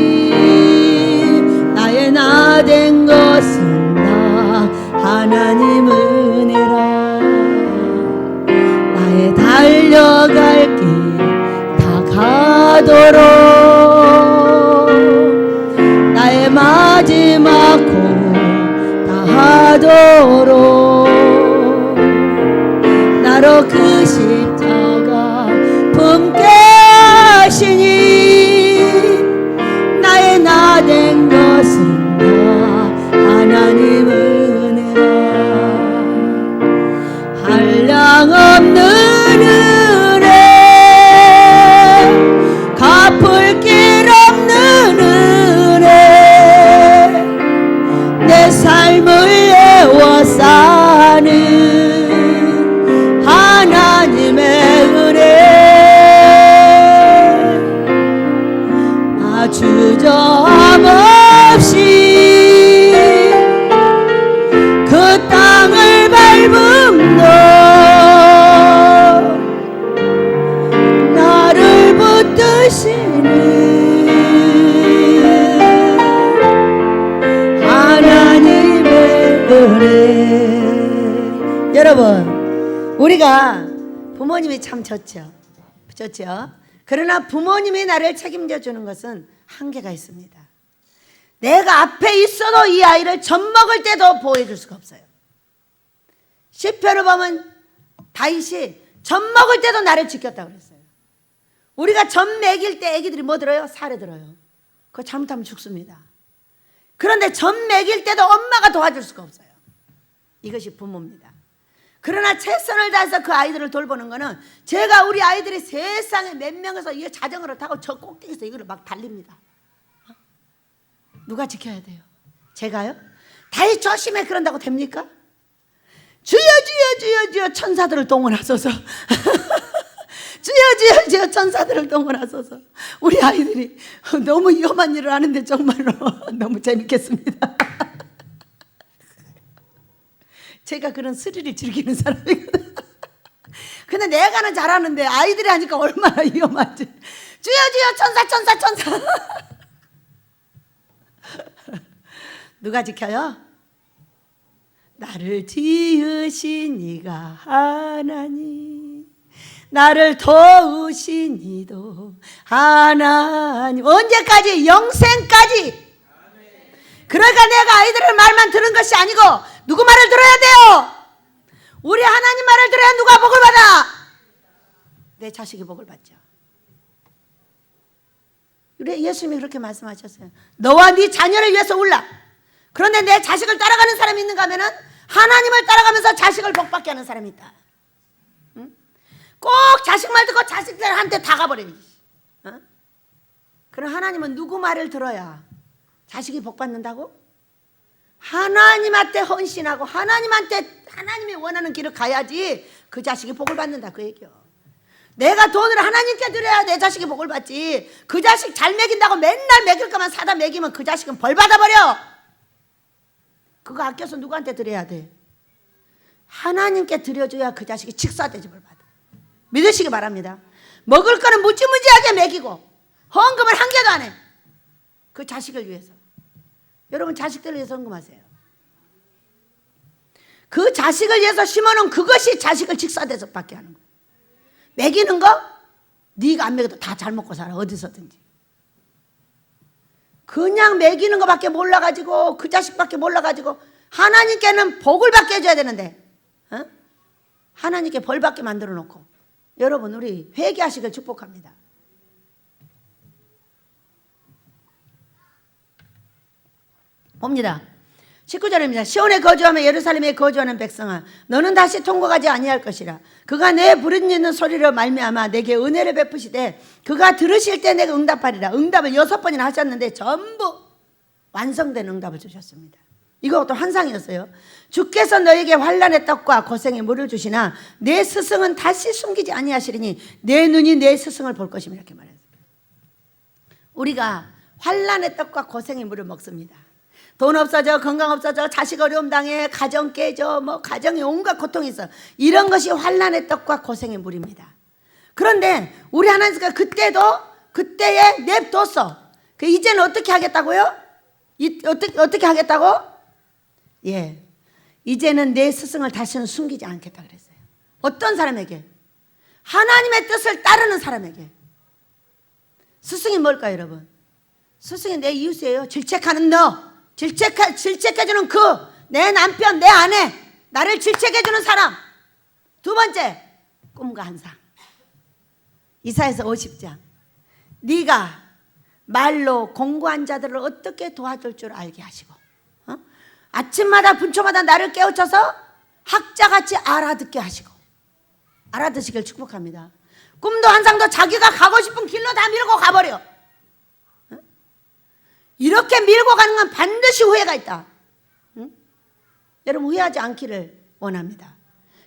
나의 나 된 것은 다 하나님 은혜라. 나의 달려갈 길 다 가도록, 나의 마지막 곡 다 하도록, 나로 그 십자가 품게 하시니, 나의 나 된 것은 다 하나님 은혜라. 한량없는 은혜, 갚을 길 없는 은혜, 내 삶을 애워싸는 하나님의 은혜, 주저함 없이 그 땅을 밟은 너, 나를 붙드시는 하나님의 은혜. 여러분, 우리가 부모님이 참 좋죠. 그러나 부모님이 나를 책임져 주는 것은 한계가 있습니다. 내가 앞에 있어도 이 아이를 젖 먹을 때도 보호해 줄 수가 없어요. 시편을 보면 다윗이 젖 먹을 때도 나를 지켰다고 그랬어요. 우리가 젖 먹일 때 애기들이 뭐 들어요? 살에 들어요. 그거 잘못하면 죽습니다. 그런데 젖 먹일 때도 엄마가 도와줄 수가 없어요. 이것이 부모입니다. 그러나 최선을 다해서 그 아이들을 돌보는 거는, 제가 우리 아이들이 세상에 몇 명에서 이 자전거를 타고 저 꼭대기에서 이거를 막 달립니다. 누가 지켜야 돼요? 제가요? 다이 조심해 그런다고 됩니까? 주여 주여 주여 주여 천사들을 동원하소서. 주여 주여 주여 천사들을 동원하소서. 우리 아이들이 너무 위험한 일을 하는데 정말로 너무 재밌겠습니다. 제가 그런 스릴을 즐기는 사람이거든. 근데 내가는 잘하는데 아이들이 하니까 얼마나 위험하지. 주여 주여 천사 천사 천사. 누가 지켜요? 나를 지으신 이가 하나님, 나를 도우신 이도 하나님. 언제까지? 영생까지. 그러니까 내가 아이들의 말만 들은 것이 아니고 누구 말을 들어야 돼요? 우리 하나님 말을 들어야 누가 복을 받아? 내 자식이 복을 받죠. 우리 예수님이 그렇게 말씀하셨어요. 너와 네 자녀를 위해서 울라. 그런데 내 자식을 따라가는 사람이 있는가 하면은 하나님을 따라가면서 자식을 복받게 하는 사람이 있다. 응? 꼭 자식 말 듣고 자식들한테 다 가버려요. 어? 그럼 하나님은 누구 말을 들어야 자식이 복받는다고? 하나님한테 헌신하고 하나님이 원하는 길을 가야지 그 자식이 복을 받는다, 그 얘기요. 내가 돈을 하나님께 드려야 내 자식이 복을 받지. 그 자식 잘 먹인다고 맨날 먹일 것만 사다 먹이면 그 자식은 벌 받아버려. 그거 아껴서 누구한테 드려야 돼? 하나님께 드려줘야 그 자식이 직사대접을 받아. 믿으시기 바랍니다. 먹을 거는 무지무지하게 먹이고 헌금을 한 개도 안 해. 그 자식을 위해서. 여러분 자식들을 위해서 헌금하세요. 그 자식을 위해서 심어놓은 그것이 자식을 직사대접 받게 하는 거예요. 먹이는 거? 네가 안 먹여도 다 잘 먹고 살아. 어디서든지. 그냥 먹이는 것밖에 몰라가지고 그 자식밖에 몰라가지고 하나님께는 복을 받게 해줘야 되는데 하나님께 벌 받게 만들어 놓고. 여러분, 우리 회개하시길 축복합니다. 봅니다. 19절입니다. 시온에 거주하며 예루살렘에 거주하는 백성아, 너는 다시 통곡하지 아니할 것이라. 그가 내 부르짖는 소리를 말미암아 내게 은혜를 베푸시되 그가 들으실 때 내가 응답하리라. 응답을 6번이나 하셨는데 전부 완성된 응답을 주셨습니다. 이것도 환상이었어요. 주께서 너에게 환난의 떡과 고생의 물을 주시나 내 스승은 다시 숨기지 아니하시리니 내 눈이 내 스승을 볼 것이며, 이렇게 말했어요. 우리가 환난의 떡과 고생의 물을 먹습니다. 돈 없어져, 건강 없어져, 자식 어려움 당해, 가정 깨져, 가정에 온갖 고통이 있어. 이런 것이 환난의 떡과 고생의 물입니다. 그런데 우리 하나님께서 그때에 냅뒀어. 이제는 어떻게 하겠다고요? 어떻게 하겠다고? 예, 이제는 내 스승을 다시는 숨기지 않겠다 그랬어요. 어떤 사람에게? 하나님의 뜻을 따르는 사람에게. 스승이 뭘까요, 여러분? 스승이 내 이웃이에요. 질책하는 너, 질책해주는 내 남편, 내 아내, 나를 질책해주는 사람. 두 번째, 꿈과 환상. 이사야서 50장. 네가 말로 공고한 자들을 어떻게 도와줄 줄 알게 하시고, 아침마다 분초마다 나를 깨우쳐서 학자같이 알아듣게 하시고. 알아듣시길 축복합니다. 꿈도 환상도 자기가 가고 싶은 길로 다 밀고 가버려. 이렇게 밀고 가는 건 반드시 후회가 있다. 여러분, 후회하지 않기를 원합니다.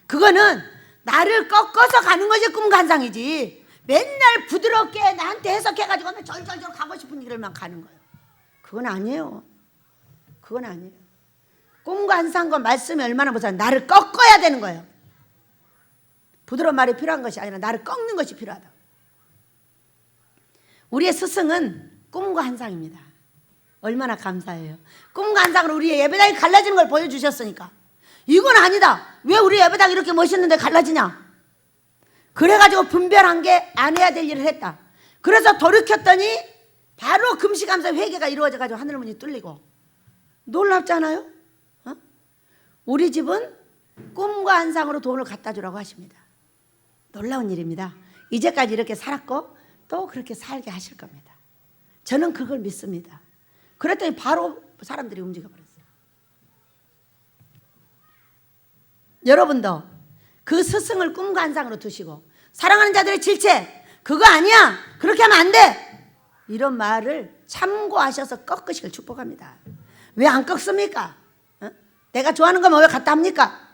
그거는 나를 꺾어서 가는 것이 꿈과 환상이지, 맨날 부드럽게 나한테 해석해가지고 절절절 가고 싶은 길을만 가는 거예요. 그건 아니에요. 그건 아니에요. 꿈과 환상과 말씀이 얼마나 무서워요. 나를 꺾어야 되는 거예요. 부드러운 말이 필요한 것이 아니라 나를 꺾는 것이 필요하다. 우리의 스승은 꿈과 환상입니다. 얼마나 감사해요. 꿈과 환상으로 우리의 예배당이 갈라지는 걸 보여주셨으니까. 이건 아니다. 왜 우리 예배당이 이렇게 멋있는데 갈라지냐? 그래가지고 분별한 게 안 해야 될 일을 했다. 그래서 돌이켰더니 바로 금식하면서 회개가 이루어져가지고 하늘문이 뚫리고. 놀랍잖아요? 우리 집은 꿈과 환상으로 돈을 갖다 주라고 하십니다. 놀라운 일입니다. 이제까지 이렇게 살았고 또 그렇게 살게 하실 겁니다. 저는 그걸 믿습니다. 그랬더니 바로 사람들이 움직여 버렸어요. 여러분도 그 스승을 꿈과 환상으로 두시고, 사랑하는 자들의 질책, 그거 아니야, 그렇게 하면 안 돼, 이런 말을 참고하셔서 꺾으시길 축복합니다. 왜 안 꺾습니까? 내가 좋아하는 거면 왜 갖다 합니까?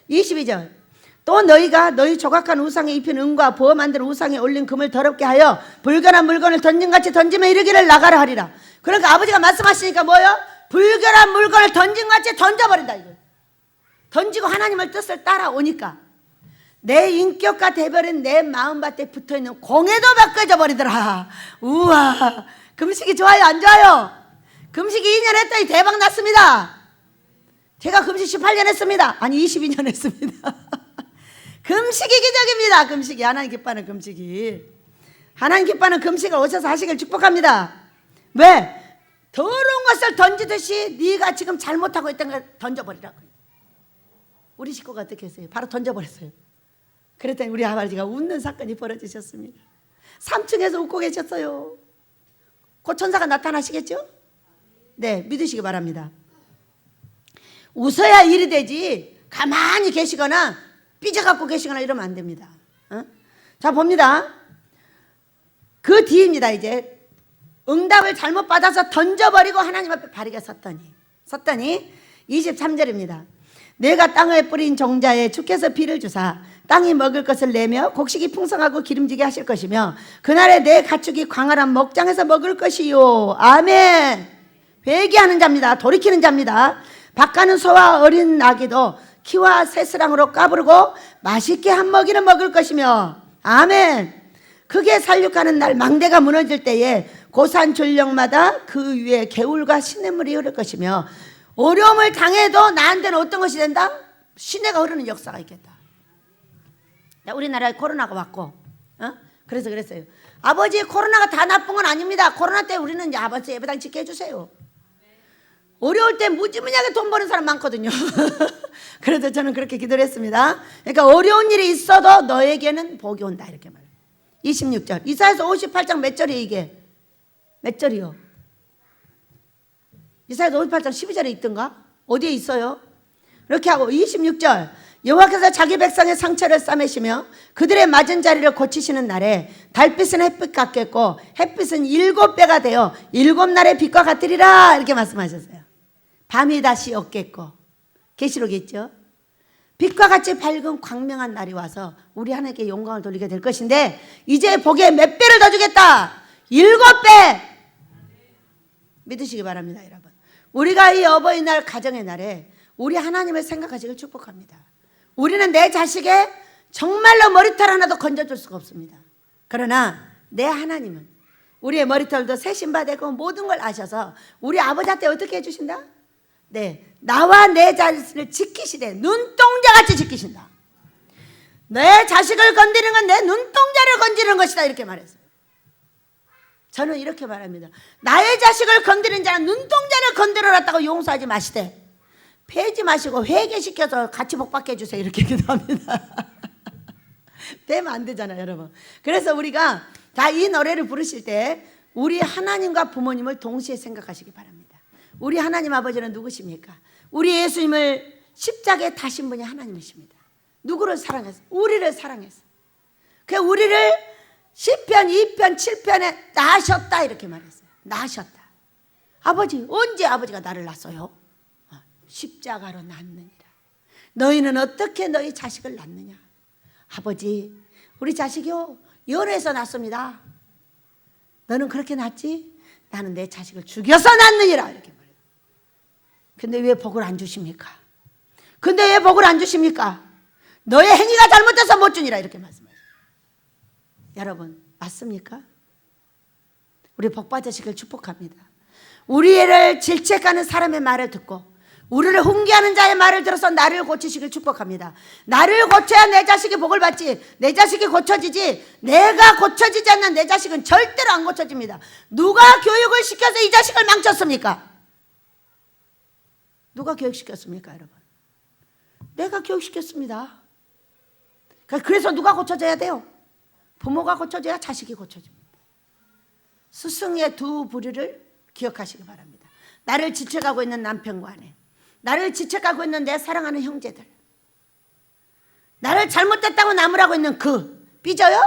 22절. 또 너희가 너희 조각한 우상에 입힌 은과 부어 만든 우상에 올린 금을 더럽게 하여 불결한 물건을 던짐같이 던지며 이르기를 나가라 하리라. 그러니까 아버지가 말씀하시니까 뭐예요? 불결한 물건을 던짐같이 던져버린다, 이거. 던지고 하나님의 뜻을 따라오니까 내 인격과 대별인 내 마음밭에 붙어있는 공에도 바꿔져 버리더라. 우와, 금식이 좋아요, 안 좋아요? 금식 2년 했더니 대박 났습니다. 제가 금식 18년 했습니다. 아니 22년 했습니다. 금식이 기적입니다. 금식이, 하나님 기뻐하는 금식이. 하나님 기뻐하는 금식을 오셔서 하시길 축복합니다. 왜? 더러운 것을 던지듯이 네가 지금 잘못하고 있던 걸 던져버리라고요. 우리 식구가 어떻게 했어요? 바로 던져버렸어요. 그랬더니 우리 아버지가 웃는 사건이 벌어지셨습니다. 3층에서 웃고 계셨어요. 곧 천사가 나타나시겠죠? 네, 믿으시기 바랍니다. 웃어야 일이 되지 가만히 계시거나 삐져갖고 계시거나 이러면 안 됩니다. 자, 봅니다. 그 뒤입니다. 이제 응답을 잘못 받아서 던져버리고 하나님 앞에 바르게 섰더니 23절입니다. 내가 땅에 뿌린 종자에 주께서 비를 주사 땅이 먹을 것을 내며 곡식이 풍성하고 기름지게 하실 것이며 그날에 내 가축이 광활한 목장에서 먹을 것이요. 아멘. 회개하는 자입니다. 돌이키는 자입니다. 밭가는 소와 어린 나귀도 키와 새스랑으로 까부르고 맛있게 한 먹이는 먹을 것이며, 아멘. 크게 살육하는 날 망대가 무너질 때에 고산 졸령마다 그 위에 개울과 시냇물이 흐를 것이며, 어려움을 당해도 나한테는 어떤 것이 된다? 시내가 흐르는 역사가 있겠다. 우리나라에 코로나가 왔고, 그래서 그랬어요. 아버지, 코로나가 다 나쁜 건 아닙니다. 코로나 때 우리는 이제 아버지 예배당 짓게 해주세요. 어려울 때 무지무지하게 돈 버는 사람 많거든요. 그래서 저는 그렇게 기도를 했습니다. 그러니까 어려운 일이 있어도 너에게는 복이 온다, 이렇게 말해요. 26절. 이사야서 58장 몇 절이에요, 이게? 몇 절이요? 이사야서 58장 12절에 있던가? 어디에 있어요? 이렇게 하고 26절. 여호와께서 자기 백성의 상처를 싸매시며 그들의 맞은 자리를 고치시는 날에 달빛은 햇빛 같겠고 햇빛은 7배가 되어 7날의 빛과 같으리라, 이렇게 말씀하셨어요. 밤이 다시 없겠고, 계시록에 있죠. 빛과 같이 밝은 광명한 날이 와서 우리 하나님께 영광을 돌리게 될 것인데, 이제 복에 몇 배를 더 주겠다. 7배. 믿으시기 바랍니다, 여러분. 우리가 이 어버이날 가정의 날에 우리 하나님을 생각하시길 축복합니다. 우리는 내 자식의 정말로 머리털 하나도 건져줄 수가 없습니다. 그러나 내 하나님은 우리의 머리털도 새 신바 되고 모든 걸 아셔서 우리 아버지한테 어떻게 해주신다? 네, 나와 내 자식을 지키시되 눈동자같이 지키신다. 내 자식을 건드리는 건 내 눈동자를 건드리는 것이다, 이렇게 말했어요. 저는 이렇게 말합니다. 나의 자식을 건드린 자는 눈동자를 건드려놨다고 용서하지 마시되 패지 마시고 회개시켜서 같이 복받게 해주세요, 이렇게 기도합니다. 되면 안 되잖아요, 여러분. 그래서 우리가 다 이 노래를 부르실 때 우리 하나님과 부모님을 동시에 생각하시기 바랍니다. 우리 하나님 아버지는 누구십니까? 우리 예수님을 십자가에 타신 분이 하나님이십니다. 누구를 사랑했어요? 우리를 사랑했어요. 그 우리를 시편 2편 7편에 낳으셨다, 이렇게 말했어요. 낳으셨다. 아버지, 언제 아버지가 나를 낳았어요? 십자가로 낳느니라. 너희는 어떻게 너희 자식을 낳느냐? 아버지, 우리 자식이요, 연애해서 낳습니다. 너는 그렇게 낳지? 나는 내 자식을 죽여서 낳느니라, 이렇게 말해요. 근데 왜 복을 안 주십니까? 근데 왜 복을 안 주십니까? 너의 행위가 잘못돼서 못 주니라, 이렇게 말씀하세요. 여러분, 맞습니까? 우리 복 받으시길 축복합니다. 우리를 질책하는 사람의 말을 듣고 우리를 훈계하는 자의 말을 들어서 나를 고치시길 축복합니다. 나를 고쳐야 내 자식이 복을 받지, 내 자식이 고쳐지지, 내가 고쳐지지 않는 내 자식은 절대로 안 고쳐집니다. 누가 교육을 시켜서 이 자식을 망쳤습니까? 누가 교육시켰습니까, 여러분? 내가 교육시켰습니다. 그래서 누가 고쳐져야 돼요? 부모가 고쳐져야 자식이 고쳐집니다. 스승의 두 부류를 기억하시기 바랍니다. 나를 지쳐가고 있는 남편과 아내, 나를 지쳐가고 있는 내 사랑하는 형제들, 나를 잘못됐다고 나무라고 있는 삐져요?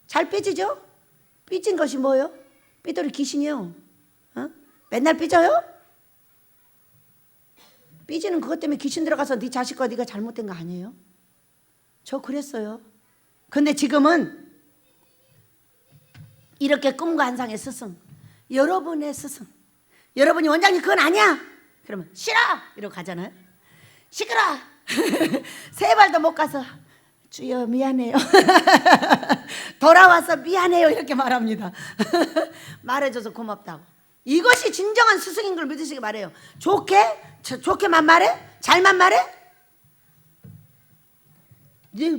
잘 삐지죠? 삐진 것이 뭐예요? 삐돌이 귀신이요. 맨날 삐져요? 삐지는 그것 때문에 귀신 들어가서 네 자식과 네가 잘못된 거 아니에요? 저 그랬어요. 근데 지금은 이렇게 꿈과 환상의 스승, 여러분의 스승, 여러분이 원장님 그건 아니야, 그러면 싫어 이러고 가잖아요. 시끄러. 세 발도 못 가서 주여 미안해요. 돌아와서 미안해요, 이렇게 말합니다. 말해줘서 고맙다고. 이것이 진정한 스승인 걸 믿으시기 바래요. 좋게만 말해? 잘만 말해?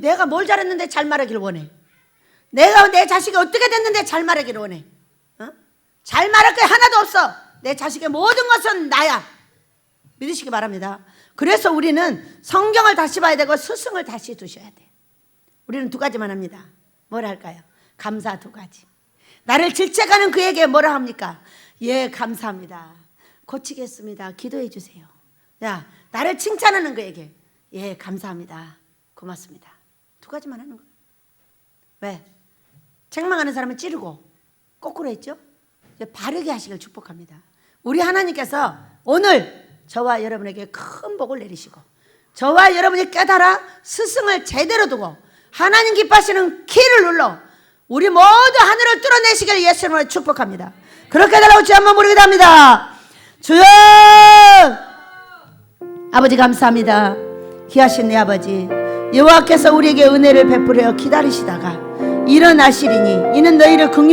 내가 뭘 잘했는데 잘 말하기를 원해? 내가 내 자식이 어떻게 됐는데 잘 말하기를 원해? 잘 말할 게 하나도 없어. 내 자식의 모든 것은 나야. 믿으시기 바랍니다. 그래서 우리는 성경을 다시 봐야 되고 스승을 다시 두셔야 돼. 우리는 두 가지만 합니다. 뭘 할까요? 감사 두 가지. 나를 질책하는 그에게 뭐라 합니까? 예, 감사합니다. 고치겠습니다. 기도해 주세요. 야, 나를 칭찬하는 그에게 예, 감사합니다. 고맙습니다. 두 가지만 하는 거예요. 왜? 책망하는 사람은 찌르고 거꾸로 했죠? 바르게 하시길 축복합니다. 우리 하나님께서 오늘 저와 여러분에게 큰 복을 내리시고 저와 여러분이 깨달아 스승을 제대로 두고 하나님 기뻐하시는 키를 눌러 우리 모두 하늘을 뚫어내시길 예수님으로 축복합니다. 그렇게 달라고 주 한번 부르기도 합니다. 주여! 아버지 감사합니다. 귀하신 내 아버지, 여호와께서 우리에게 은혜를 베풀어 기다리시다가 일어나시리니 이는 너희를 긍휼히